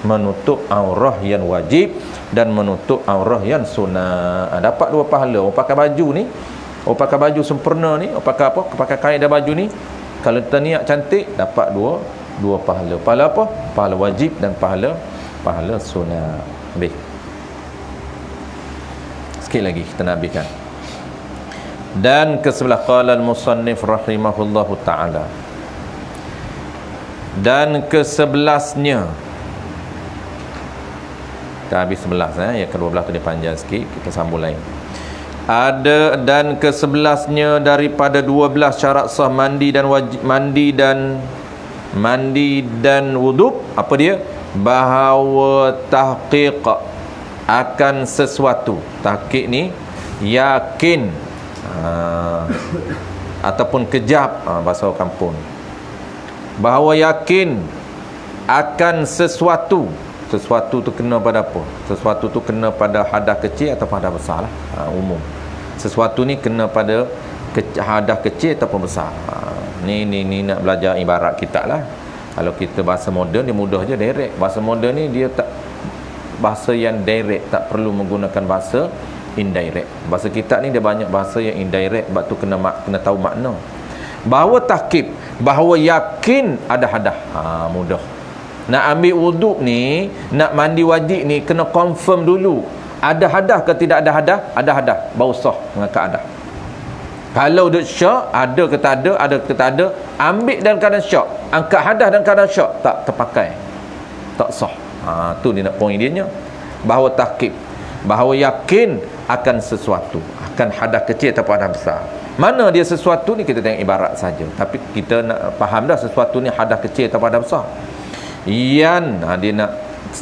menutup aurah yang wajib dan menutup aurah yang sunnah. Dapat dua pahala. Orang pakai baju ni, orang pakai baju sempurna ni, orang pakai apa? Pakai kain dan baju ni, kalau kita niat cantik, dapat dua pahala. Pahala apa? Pahala wajib dan pahala sunnah. Habis. Sikit lagi kita nak habiskan. Dan ke sebelah qala al-musannif rahimahullahu ta'ala. Dan ke 11-nya, kita habis 11 yang ke-12 tu dia panjang sikit, kita sambung lain. Ada dan ke 11-nya daripada 12 syarat sah mandi dan wajib mandi dan wuduk. Apa dia? Bahawa tahqiq akan sesuatu. Tahqiq ni yakin Ataupun kejap, bahasa orang kampung. Bahawa yakin akan sesuatu tu kena pada apa? Sesuatu tu kena pada hadas kecil atau hadas besar lah, umum. Sesuatu ni kena pada hadas kecil ataupun besar. Ni nak belajar ibarat kita lah. Kalau kita bahasa moden dia mudah je, direct. Bahasa moden ni dia tak, bahasa yang direct, tak perlu menggunakan bahasa indirect. Bahasa kita ni dia banyak bahasa yang indirect, sebab tu kena tahu makna. Bahawa takib, bahawa yakin ada hadas, mudah. Nak ambil wuduk ni, nak mandi wajib ni, kena confirm dulu ada hadas ke tidak ada hadas. Ada hadas, baru sah mengangkat hadas. Kalau duk syak, ada ke tak ada, ambil dalam keadaan syak, angkat hadas dalam keadaan syak, tak terpakai, tak sah. Tu dia nak poin dia nya. Bahawa takib, bahawa yakin akan sesuatu, akan hadas kecil atau hadas besar. Mana dia sesuatu ni, kita tengok ibarat saja, tapi kita nak faham dah sesuatu ni hadas kecil atau hadas besar. Dia nak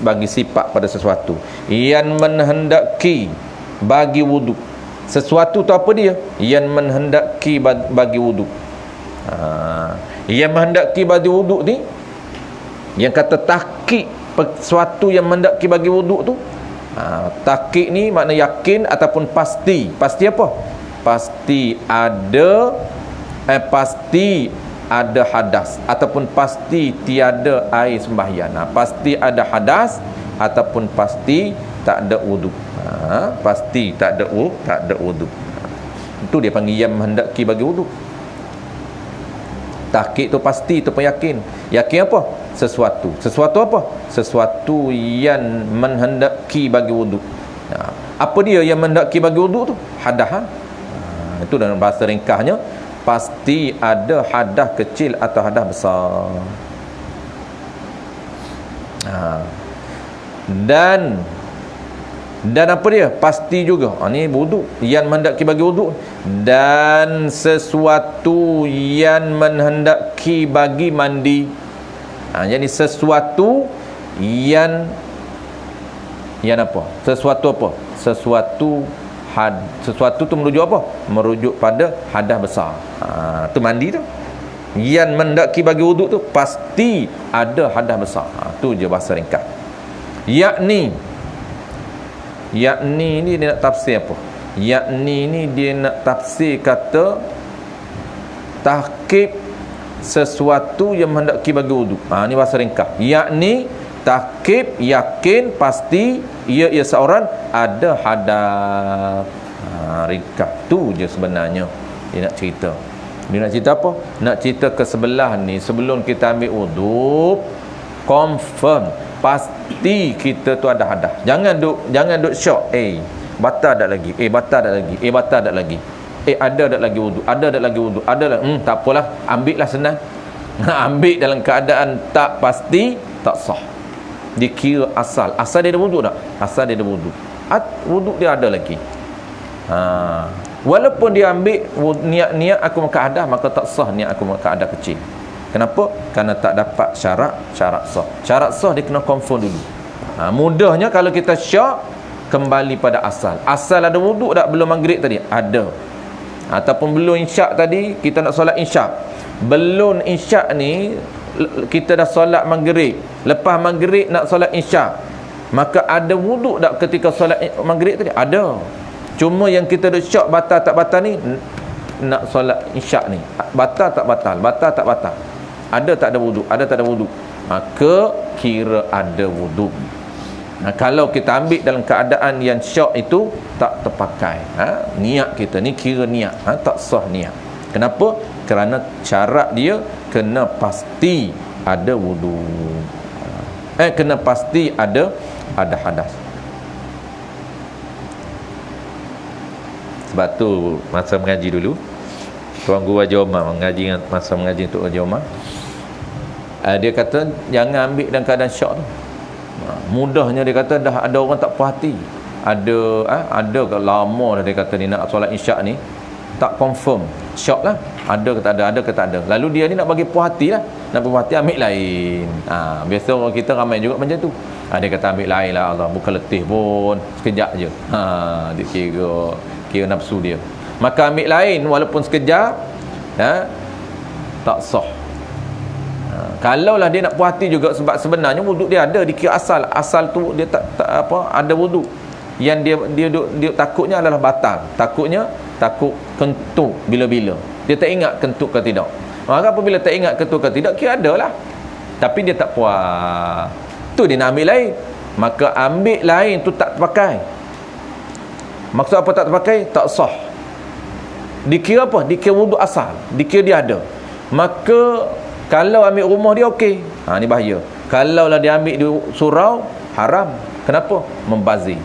bagi sifat pada sesuatu yang menghendaki bagi wuduk. Sesuatu tu apa dia? Yang menghendaki bagi wuduk. Yang menghendaki bagi wuduk ni, yang kata takik, sesuatu yang menghendaki bagi wuduk tu, takik ni makna yakin ataupun pasti. Pasti apa? Pasti ada hadas ataupun pasti tiada air sembahyang. Pasti ada hadas ataupun pasti tak ada wuduk. Pasti tak ada wuduk. Itu dia panggil yang menghendaki bagi wuduk. Tahqiq tu pasti, tu pun yakin. Yakin apa? Sesuatu apa? Sesuatu yang menghendaki bagi wuduk. Apa dia yang menghendaki bagi wuduk tu? Hadas. Itu dalam bahasa ringkasnya, pasti ada hadas kecil atau hadas besar. Dan apa dia? Pasti juga. Ni wuduk yang menghendaki bagi wuduk, dan sesuatu yang menghendaki bagi mandi. Jadi sesuatu yang apa? Sesuatu apa? Sesuatu tu merujuk apa? Merujuk pada hadas besar. Tu mandi tu. Yang menghendaki bagi wuduk tu pasti ada hadas besar. Tu je bahasa ringkas. Yakni ni dia nak tafsir apa? Yakni ni dia nak tafsir kata tahqiq sesuatu yang menghendaki bagi wuduk. Ni bahasa ringkas. Yakni tahqiq, yakin, pasti ia seorang ada hadas. Ringkas tu je sebenarnya dia nak cerita. Dia nak cerita apa? Nak cerita ke sebelah ni, sebelum kita ambil wuduk, confirm pasti kita tu ada hadas. Jangan duk syok. Batal tak lagi. Batal tak lagi. Batal tak lagi. Ada tak lagi wuduk. Ada tak lagi wuduk. Ada tak. Tak apalah, ambil lah senang. Ambil dalam keadaan tak pasti, tak sah. Dikira asal dia ada wuduk tak? Asal dia ada wuduk. Wuduk dia ada lagi. Walaupun dia ambil niat aku makan hadas, maka tak sah niat aku makan hadas kecil. Kenapa? Kerana tak dapat syarat sah. Syarat sah dia kena confirm dulu. Mudahnya kalau kita syak, kembali pada asal. Asal ada wuduk tak belum maghrib tadi? Ada. Ataupun belum isyak tadi, kita nak solat isyak. Belum isyak ni, kita dah solat maghrib. Lepas maghrib nak solat isyak, maka ada wuduk tak ketika solat maghrib tadi? Ada. Cuma yang kita dah syak batal tak batal ni, nak solat isyak ni, batal tak batal? Batal tak batal? Ada tak ada wuduk? Ada tak ada wuduk? Maka kira ada wuduk. Kalau kita ambil dalam keadaan yang syak itu tak terpakai, niat kita ni kira niat, tak sah niat. Kenapa? Kerana syarat dia kena pasti ada wuduk. Kena pasti ada hadas. Sebab tu masa mengaji dulu, Tuan Guru Haji Omar masa mengaji untuk Haji Omar, dia kata jangan ambil dalam keadaan syak tu. Mudahnya dia kata dah ada orang tak puas hati. Ada ke lama dah dia kata ni nak solat isyak ni tak confirm, syak lah. Ada ke tak ada. Lalu dia ni nak bagi puas hati lah. Nak puas hati ambil lain. Biasa orang kita ramai juga macam tu. Dia kata ambil lain lah, Allah bukan letih pun sekejap je. Dia kira nafsu dia. maka ambil lain walaupun sekejap, tak sah. Kalaulah dia nak puas hati juga, sebab sebenarnya wuduk dia ada, dikira asal tu dia tak ada wuduk. Yang dia takutnya adalah batal. Takut kentut bila-bila. Dia tak ingat kentut ke tidak. Maka apabila tak ingat kentut ke tidak, kira ada lah. Tapi dia tak puas. Tu dia nak ambil lain. Maka ambil lain tu tak terpakai. Maksud apa tak terpakai? Tak sah. Dikira apa? Dikira wuduk asal. Dikira dia ada. Maka kalau ambil rumah dia okey. Ni bahaya. Kalau lah dia ambil di surau, haram. Kenapa? Membazir.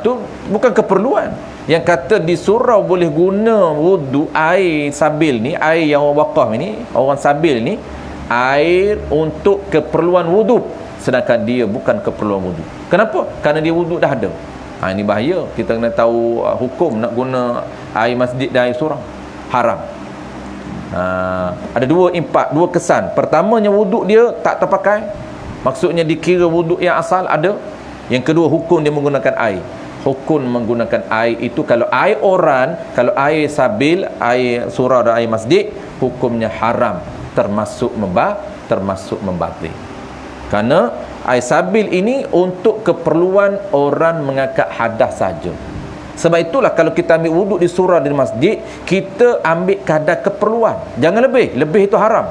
Tu bukan keperluan. Yang kata di surau boleh guna wuduk air sabil ni, air yang orang wakaf ni, orang sabil ni, air untuk keperluan wuduk, sedangkan dia bukan keperluan wuduk. Kenapa? Kerana dia wuduk dah ada. Ini bahaya. Kita kena tahu hukum nak guna air masjid dan air surau. Haram. Ada dua impak, dua kesan. Pertamanya wuduk dia tak terpakai, maksudnya dikira wuduk yang asal ada. Yang kedua, hukum dia menggunakan air. Hukum menggunakan air itu, kalau air orang, kalau air sabil, air surau dan air masjid, hukumnya haram, termasuk membatil. Kerana air sabil ini untuk keperluan orang mengangkat hadas saja. Sebab itulah kalau kita ambil wuduk di surau dan masjid, kita ambil kadar keperluan, jangan lebih itu haram.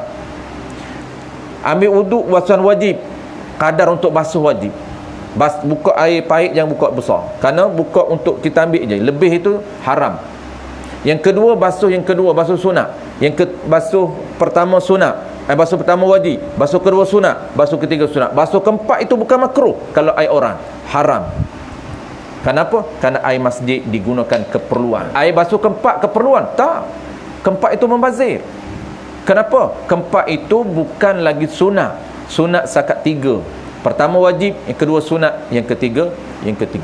Ambil wuduk basuhan wajib, kadar untuk basuh wajib. Buka air pahit, jangan buka besar, kerana buka untuk kita ambil je, lebih itu haram. Yang kedua, basuh sunat. Basuh pertama sunat, basuh pertama wajib, basuh kedua sunat, basuh ketiga sunat, basuh keempat itu bukan makruh. Kalau air orang, haram. Kenapa? Kerana air masjid digunakan keperluan. Air basuh keempat keperluan? Tak. Keempat itu membazir. Kenapa? Keempat itu bukan lagi sunat. Sunat sakat 3. Pertama wajib, yang kedua sunat, yang ketiga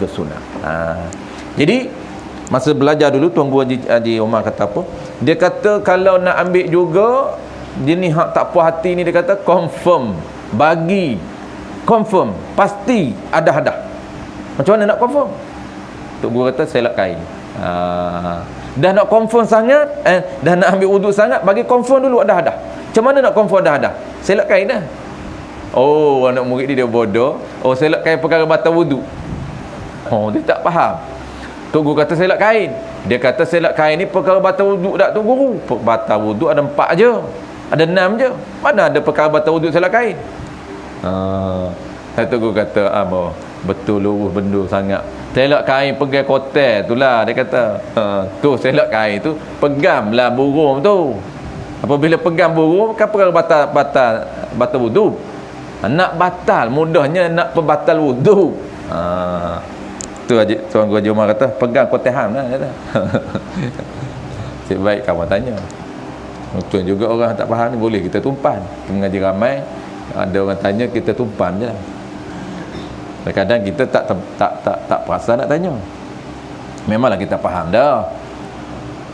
sunat. Jadi masa belajar dulu, Tuan Guru Haji Omar kata apa? Dia kata kalau nak ambil juga, dia ni hak tak puas hati ni, dia kata confirm, pasti ada hadah. Macam mana nak confirm? Tok Guru kata selak kain. Dah nak confirm sangat, dah nak ambil wuduk sangat, bagi confirm dulu ada hadah. Macam mana nak confirm ada hadah? Selak kain dah. Oh, anak murid dia bodoh. Oh, selak kain perkara batal wuduk. Oh, dia tak faham. Tok Guru kata selak kain. Dia kata selak kain ni perkara batal wuduk tak, Tok Guru? Batal wuduk ada 4 je. Ada 6 je. Mana ada perkara batal wuduk selak kain? Tok Guru kata, betul lurus benda sangat. Selak kain pegang kotel tu lah, dia kata. Tu selak kain tu peganglah burung tu. Apabila pegang burung, kan perkara batal wuduk. Nak batal, mudahnya nak pembatal wuduk. Tu Tuan Guru Haji Umar kata pegang kotehan lah, kata. Cik baik kawan tanya. Betul juga, orang tak faham ni boleh kita tumpan. Kita mengaji ramai, ada orang tanya, kita tumpan je lah. Kadang-kadang kita tak perasan nak tanya. Memanglah kita faham dah.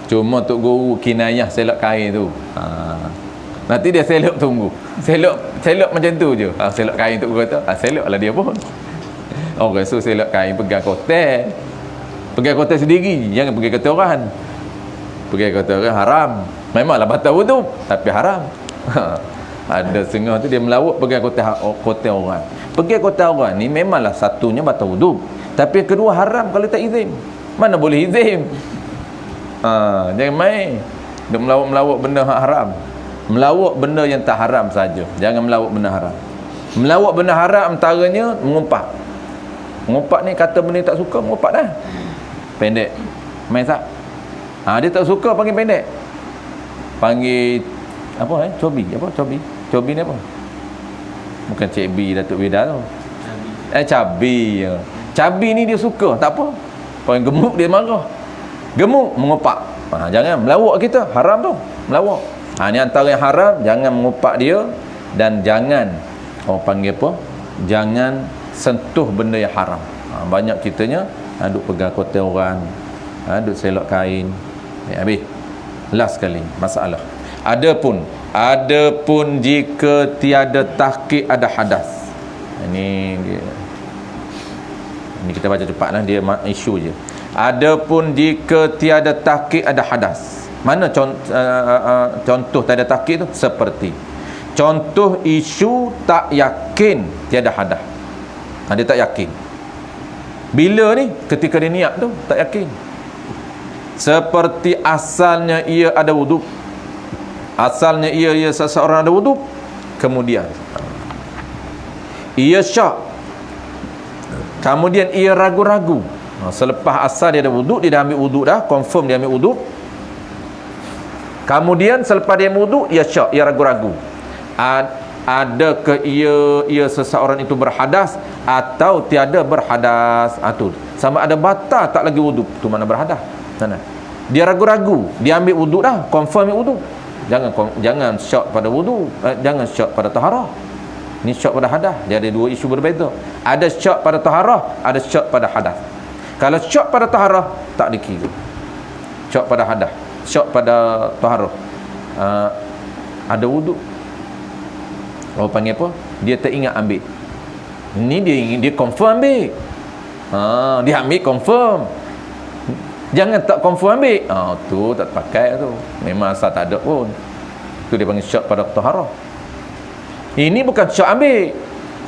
Cuma Tok Guru kinayah selak kain tu. Nanti dia selok tunggu. Selok macam tu je. Selok kain Tok Guru kata, selok lah dia pun. Orang so selok kain pegang kotel. Pegang kotel sendiri, jangan pegang kotel orang. Pegang kotel orang haram. Memanglah batal wuduk, tapi haram. Ada setengah tu dia melawak pegang kotel orang. Pegang kotel orang ni memanglah satunya batal wuduk, tapi yang kedua haram kalau tak izin. Mana boleh izin? Jangan main. Dia melawak benda haram. Melawak benda yang tak haram saja. Jangan melawak benda haram. Melawak benda haram antaranya mengumpat. Mengumpat ni kata benda tak suka, mengumpat dah. Pendek. Main tak? Dia tak suka panggil pendek. Panggil apa cobi. Cobi ni apa? Bukan Cik B, Datuk Bida tu. Cabi. Cabi ni dia suka, tak apa. Panggil gemuk dia marah. Gemuk mengumpat. Jangan melawak kita, haram tu. Melawak. Ni antara yang haram, jangan mengumpat dia, dan jangan orang panggil apa? Jangan sentuh benda yang haram. Banyak kitanya duk pegang kotel orang, duk selok kain. Habis. Last sekali masalah. Adapun jika tiada tahqiq ada hadas. Ini kita baca cepatlah, dia isu je. Adapun jika tiada takkik ada hadas. Mana contoh tiada takkik tu? Seperti contoh isu tak yakin tiada hadas. Dia tak yakin. Bila ni? Ketika dia niat tu tak yakin. Seperti asalnya ia ada wuduk. Asalnya ia seseorang ada wuduk, kemudian ia syak, kemudian ia ragu-ragu. Selepas asal dia ada wuduk, dia dah ambil wuduk dah, confirm dia ambil wuduk. Kemudian selepas dia ambil wuduk, ia syak, ia ragu-ragu. Adakah ia seseorang itu berhadas atau tiada berhadas? Tu sama ada batal tak lagi wuduk, tu mana berhadas. Mana? Dia ragu-ragu, dia ambil wuduk dah, confirm ambil wuduk. Jangan syak pada wuduk, jangan syak pada taharah. Ni syak pada hadas. Dia ada dua isu berbeza. Ada syak pada taharah, ada syak pada hadas. Kalau syak pada taharah tak dikira. Syak pada hadas, syak pada taharah. Ada wuduk. Orang panggil apa? Dia teringat ambil. Ni dia confirm ambil. Dia ambil confirm. Jangan tak confirm ambil. Tu tak pakai tu. Memang asal tak ada pun. Tu dia panggil syak pada taharah. Ini bukan syak ambil.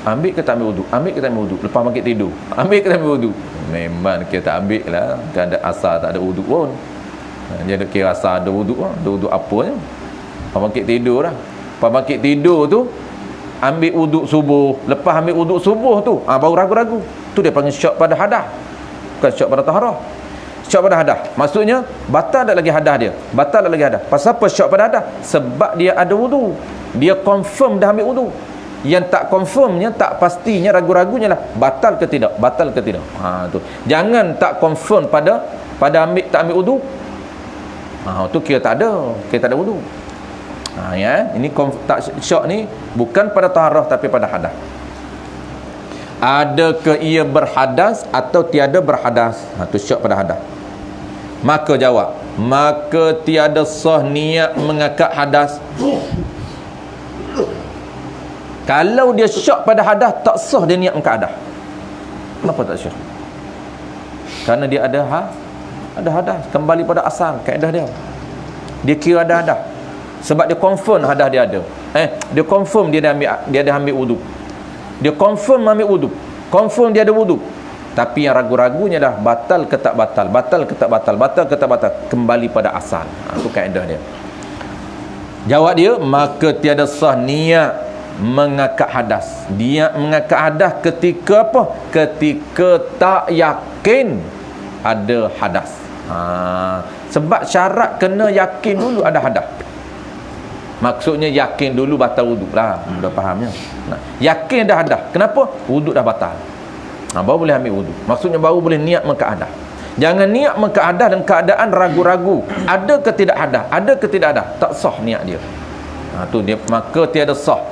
Ambil ke tak ambil wuduk? Ambil ke tak ambil wuduk? Lepas bangkit tidur. Ambil ke tak ambil wuduk? Memang kita tak ambil lah. Kan ada asal tak ada wuduk pun. Dia ada kira asal ada wuduk lah. Ada wuduk apanya? Lepas bangkit tidur lah. Lepas bangkit tidur tu ambil wuduk subuh. Lepas ambil wuduk subuh tu baru ragu-ragu. Tu dia panggil syak pada hadas. Bukan syak pada taharah. Syak pada hadas maksudnya batal tak lagi hadas dia. Batal tak lagi hadas. Pasal apa syak pada hadas? Sebab dia ada wuduk. Dia confirm dah ambil wuduk. Yang tak confirmnya, tak pastinya, ragu-ragunya lah batal ke tidak, batal ke tidak. Tu jangan tak confirm pada ambil tak ambil wuduk. Tu kira tak ada wuduk. Ya, ini tak syak ni bukan pada taharah tapi pada hadas. Adakah ia berhadas atau tiada berhadas? Tu syak pada hadas. Maka jawab, maka tiada sah niat mengakad hadas. Kalau dia syak pada hadas, tak sah dia niat mengakad hadas. Kenapa tak syak? Kerana dia ada hadas. Kembali pada asal kaedah dia. Dia kira ada hadas. Sebab dia confirm hadas dia ada. Dia confirm dia dah ambil wuduk. Dia confirm ambil wuduk. Confirm dia ada wuduk. Tapi yang ragu-ragunya dah batal ke tak batal, batal ke tak batal, batal ke tak batal, kembali pada asal. Itu kaedah dia. Jawab dia, maka tiada sah niat mengakad hadas. Dia mengakad hadas ketika apa? Ketika tak yakin ada hadas. Sebab syarat kena yakin dulu ada hadas. Maksudnya yakin dulu batal wuduk lah. Dah fahamnya. Yakin dah hadas. Kenapa? Wuduk dah batal. Baru boleh ambil wuduk. Maksudnya baru boleh niat mengakad hadas. Jangan niat mengakad hadas dalam keadaan ragu-ragu. Ada ke tidak hadas? Ada ke tidak hadas? Tak sah niat dia. Tu dia, maka tiada sah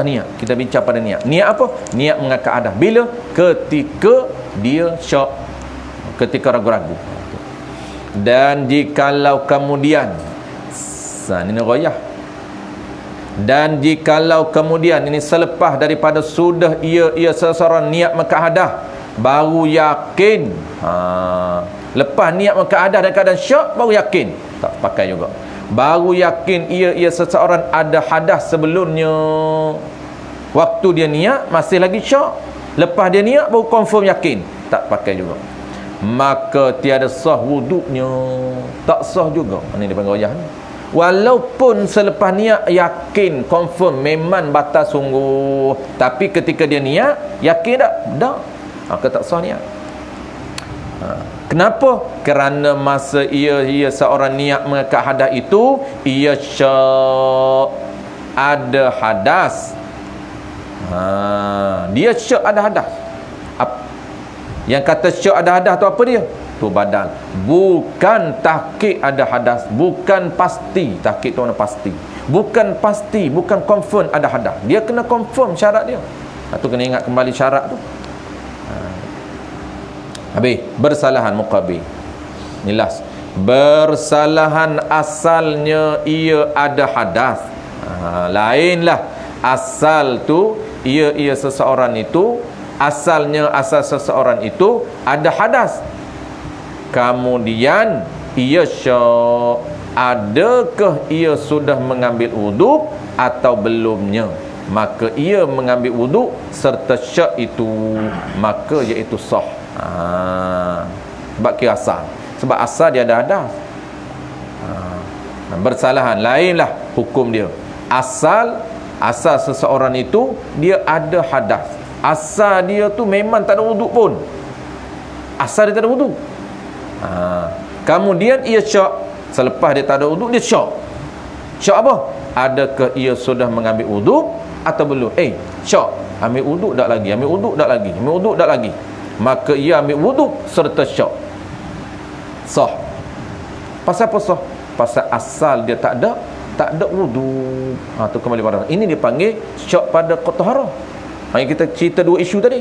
niat. Kita bincang pada niat. Niat apa? Niat mengakad hadas. Bila? Ketika dia syak, ketika ragu-ragu. Dan jikalau kemudian ini ghayah. Dan jikalau kemudian ini selepas daripada sudah ia seseorang niat mengakad hadas, baru yakin. Lepas niat mengakad hadas dan keadaan syak, baru yakin, tak pakai juga. Baru yakin ia seseorang ada hadas sebelumnya. Waktu dia niat masih lagi syak. Lepas dia niat baru confirm yakin, tak pakai juga. Maka tiada sah wuduknya. Tak sah juga. Ini dia panggil ghayah ni. Walaupun selepas niat yakin confirm memang batal sungguh, tapi ketika dia niat yakin tak? Maka tak sah niat. Kenapa? Kerana masa ia seorang niat mengakad hadas itu, ia syak ada hadas. Dia syak ada hadas. Yang kata syak ada hadas tu apa dia? Tu badal. Bukan tahqiq ada hadas. Bukan pasti. Tahqiq tu mana pasti. Bukan pasti, bukan confirm ada hadas. Dia kena confirm syarat dia. Tu kena ingat kembali syarat tu. Habis bersalahan muqabil. Nilas. Bersalahan asalnya ia ada hadas. Lainlah asal tu ia seseorang itu, asalnya asal seseorang itu ada hadas. kemudian ia syak, adakah ia sudah mengambil wuduk atau belumnya, maka ia mengambil wuduk serta syak itu, maka iaitu sah. Sebab kira asal, sebab asal dia ada hadas. Bersalahan lainlah hukum dia. Asal seseorang itu dia ada hadas, asal dia tu memang tak ada wuduk pun, asal dia tak ada wuduk. Kemudian ia syak, selepas dia tak ada wuduk dia syak. Syak apa? Adakah ia sudah mengambil wuduk atau belum? Syak, ambil wuduk tak lagi, ambil wuduk tak lagi, ambil wuduk tak lagi, maka ia ambil wuduk serta syak, sah. Pasal apa sah? Pasal asal dia tak ada wuduk. Tu kembali pada ini dipanggil syak pada taharah. Yang kita cerita dua isu tadi.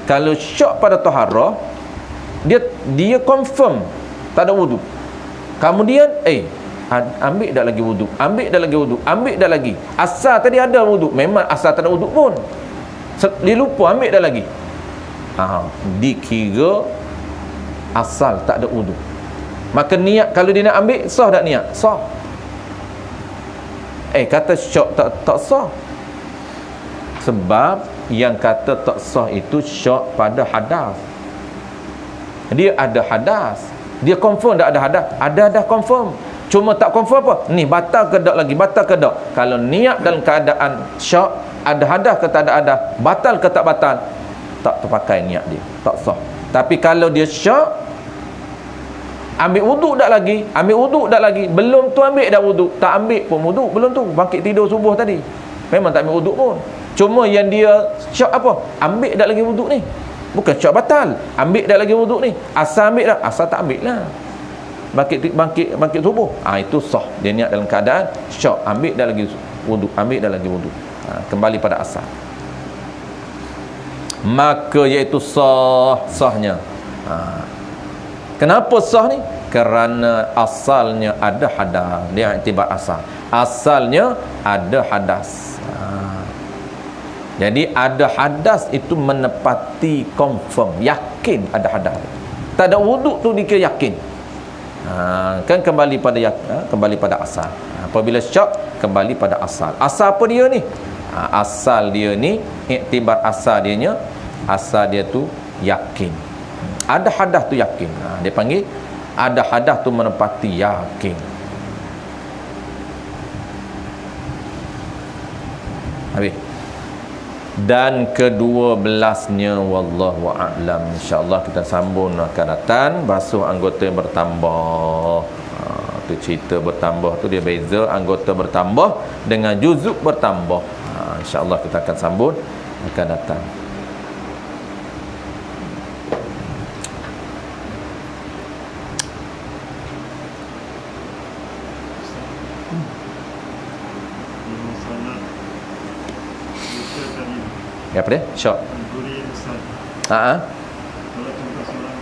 Kalau syak pada taharah, dia confirm tak ada wuduk. Kemudian ambil dak lagi wuduk, ambil dak lagi wuduk, ambil dak lagi. Asal tadi ada wuduk, memang asal tak ada wuduk pun, dia lupa ambil dak lagi. Dikira asal tak ada wuduk. Maka niat, kalau dia nak ambil, sah tak niat? Sah. Kata syak tak sah. Sebab yang kata tak sah itu syak pada hadas. Dia ada hadas, dia confirm tak ada hadas, ada confirm. Cuma tak confirm apa? Ni batal ke tak lagi, batal ke tak? Kalau niat dalam keadaan syak, ada hadas ke tak ada hadas, batal ke tak batal, tak terpakai niat dia, tak sah. Tapi kalau dia syak, ambil wuduk tak lagi, ambil wuduk tak lagi, belum tu ambil dah wuduk, tak ambil pun wuduk, belum tu bangkit tidur subuh tadi, memang tak ambil wuduk pun. Cuma yang dia syak apa? Ambil tak lagi wuduk ni. Bukan syak batal, ambil tak lagi wuduk ni. Asal ambil dah, asal tak ambil lah, bangkit subuh. Itu sah. Dia niat dalam keadaan syak, ambil dah lagi wuduk, ambil dah lagi wuduk. Kembali pada asal. Maka iaitu sahnya. Kenapa sah ni? Kerana asalnya ada hadas. Dia iktibar asal. Asalnya ada hadas. Jadi ada hadas itu menepati, confirm, yakin ada hadas. Tak ada wuduk tu dikira yakin. Kan kembali pada asal. Apabila syak, kembali pada asal. Asal apa dia ni? Asal dia ni, iktibar asal dia tu yakin. Ada hadas tu yakin. Dia panggil ada hadas tu menepati, yakin. Habis. Dan ke-12-nya wallahu a'lam. InsyaAllah kita sambung akan datang. Basuh anggota yang bertambah. Tu cerita bertambah tu dia beza. Anggota bertambah dengan juzuk bertambah. InsyaAllah kita akan sambung akan datang. Ya apa dia? Syak. Kalau contoh seorang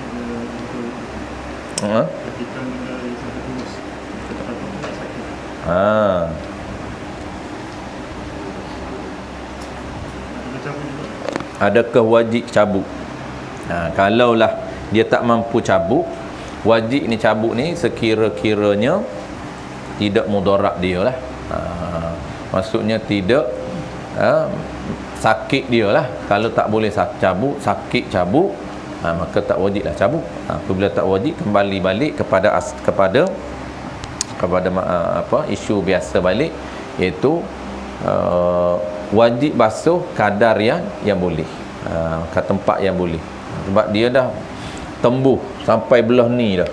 ketika mengenai satu kurus, kata tak sakit. Adakah wajib cabut? Kalaulah dia tak mampu cabut, wajib ni cabut ni sekira-kiranya tidak mudarat dia lah. Maksudnya tidak sakit dia lah. Kalau tak boleh cabut, sakit cabut, maka tak wajib lah cabut. Apabila tak wajib, kembali balik kepada isu biasa balik, iaitu wajib basuh kadar yang boleh, ke tempat yang boleh. Sebab dia dah tembuh sampai belah ni dah.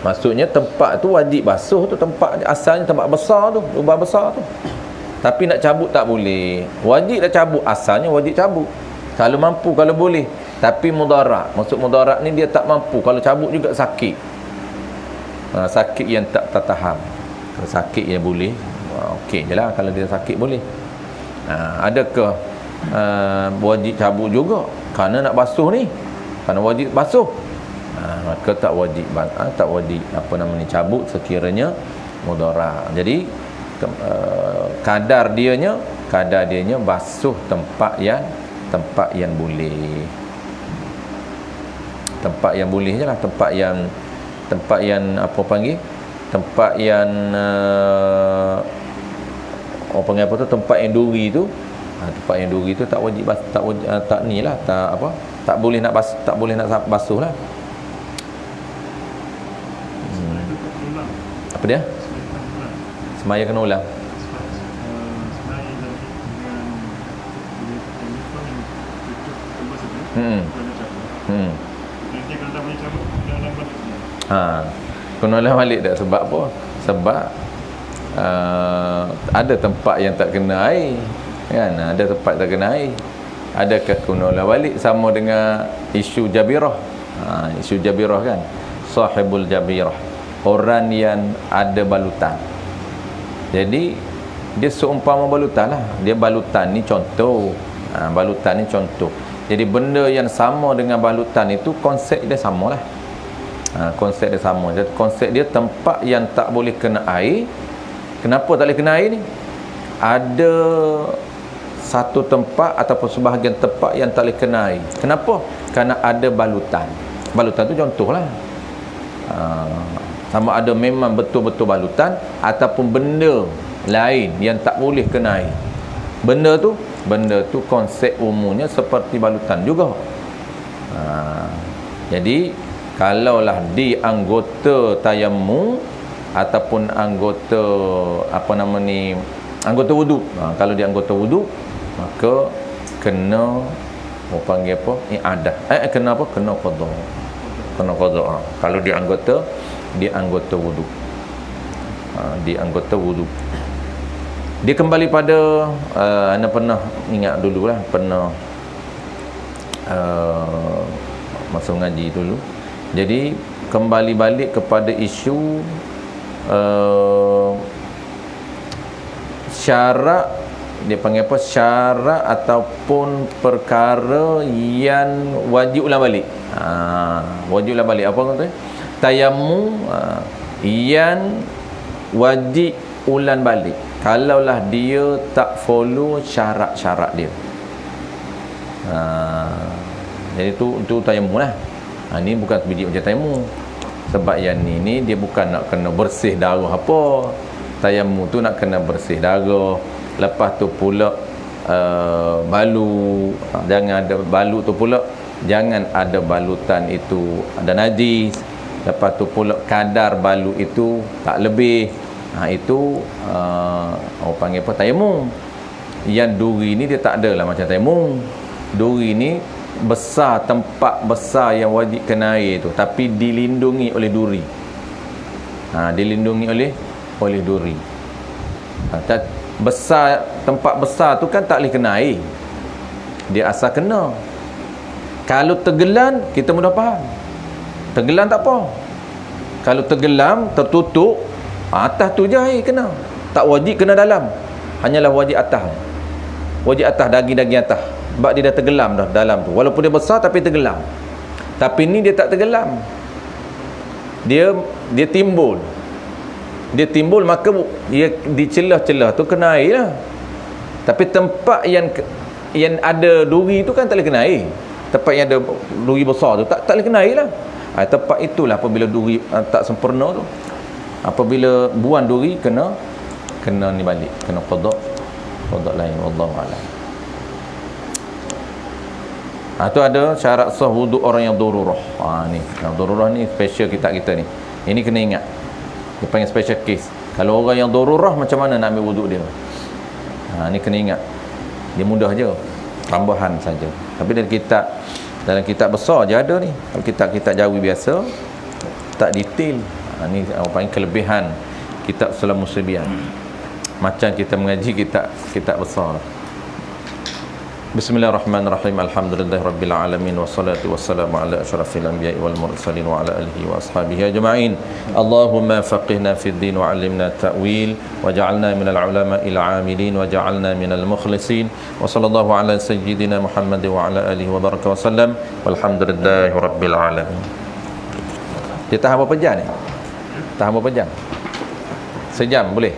Maksudnya tempat tu wajib basuh tu, tempat asalnya tempat besar tu, lubang besar tu. Tapi nak cabut tak boleh. Wajib dah cabut, asalnya wajib cabut. Kalau mampu, kalau boleh. Tapi mudarat, maksud mudarat ni dia tak mampu. Kalau cabut juga sakit. Sakit yang tak tahan. Kalau sakit yang boleh, okey je lah. Kalau dia sakit boleh. Adakah wajib cabut juga? Kerana nak basuh ni, kerana wajib basuh, maka tak wajib cabut sekiranya mudarat. Jadi kadar dianya basuh tempat yang boleh. Tempat yang boleh je lah, tempat yang apa panggil, tempat yang orang panggil apa tu, tempat yang duri tu, tempat yang duri tu tak wajib tak ni lah, tak apa, tak boleh nak basuh lah. Apa dia? Semaya kena ulang. Kena ulang balik tak? Sebab apa? Sebab ada tempat yang tak kena air, kan? Ada tempat tak kena air. Adakah kena ulang balik sama dengan isu jabirah? Isu jabirah kan, sahibul jabirah, orang yang ada balutan. Jadi dia seumpama balutan lah. Dia balutan ni contoh. Balutan ni contoh. Jadi benda yang sama dengan balutan itu konsep dia sama lah. Konsep dia sama. Jadi konsep dia tempat yang tak boleh kena air. Kenapa tak boleh kena air ni? Ada satu tempat ataupun sebahagian tempat yang tak boleh kena air. Kenapa? Kerana ada balutan. Balutan tu contoh lah. Sama ada memang betul-betul balutan ataupun benda lain yang tak boleh kena air. Benda tu konsep umumnya seperti balutan juga. Jadi kalaulah di anggota tayammum ataupun anggota anggota wudu, kalau di anggota wudu, maka kena panggil apa? I'adah. Kena apa? Kena qada. Kena qada. Kalau di anggota wudu. Di anggota wudu. Dia kembali pada anda pernah ingat dululah, pernah masa mengaji dulu. Jadi kembali balik kepada isu syarat, dia panggil apa, syarat ataupun perkara yang wajib ulang balik. Wajib ulang balik apa kata? Tayammum yang wajib ulang balik kalaulah dia tak follow syarat-syarat dia. Jadi tu tayammum lah. Ni bukan sebiji macam tayammum. Sebab yang ni dia bukan nak kena bersih darah apa. Tayammum tu nak kena bersih darah. Lepas tu pula balu, jangan ada balu tu pula, jangan ada balutan itu ada najis. Lepas tu pula kadar balu itu tak lebih. Itu orang panggil apa? Tayammum. Yang duri ni dia tak adalah macam tayammum. Duri ni besar, tempat besar yang wajib kena air tu, tapi dilindungi oleh duri. Dilindungi oleh duri. Besar, tempat besar tu kan tak boleh kena air. Dia asal kena. Kalau tenggelam, kita mudah faham. Tenggelam tak apa. Kalau tenggelam, tertutup, atas tu je air kena. Tak wajib kena dalam. Hanyalah wajib atas. Wajib atas, daging-daging atas. Sebab dia dah tenggelam dah dalam tu. Walaupun dia besar tapi tenggelam. Tapi ni dia tak tenggelam. Dia timbul. Dia timbul, maka dia di celah-celah tu kena air lah. Tapi tempat yang ada duri tu kan tak boleh kena air. Tempat yang ada duri besar tu tak boleh kena air lah. Tempat itulah apabila duri tak sempurna tu, apabila buang duri kena ni balik, kena qada lain, wallahu a'lam. Tu ada syarat sah wuduk orang yang darurah. Ni yang darurah ni special kita ni. Ini kena ingat. Dia panggil special case. Kalau orang yang darurah, macam mana nak ambil wuduk dia? Ni kena ingat. Dia mudah je, tambahan saja. Tapi dalam kitab besar je ada ni. Kalau kitab jawi biasa tak detail. Ni apa panggil kelebihan kitab Salam Muslibian. Macam kita mengaji kitab besar. Bismillahirrahmanirrahim. Alhamdulillahirabbil alamin wassalatu wassalamu ala asyrafil anbiya'i wal mursalin wa ala alihi wa ashabihi ajma'in. Allahumma faqihna fid din wa 'allimna ta'wil waj'alna minal ulama'il 'amilin waj'alna minal mukhlisin wa sallallahu ala sayyidina Muhammad wa ala alihi wa baraka wa sallam walhamdulillahirabbil alamin. Dia tahan berapa jam ni? Tahan berapa jam? Sejam boleh?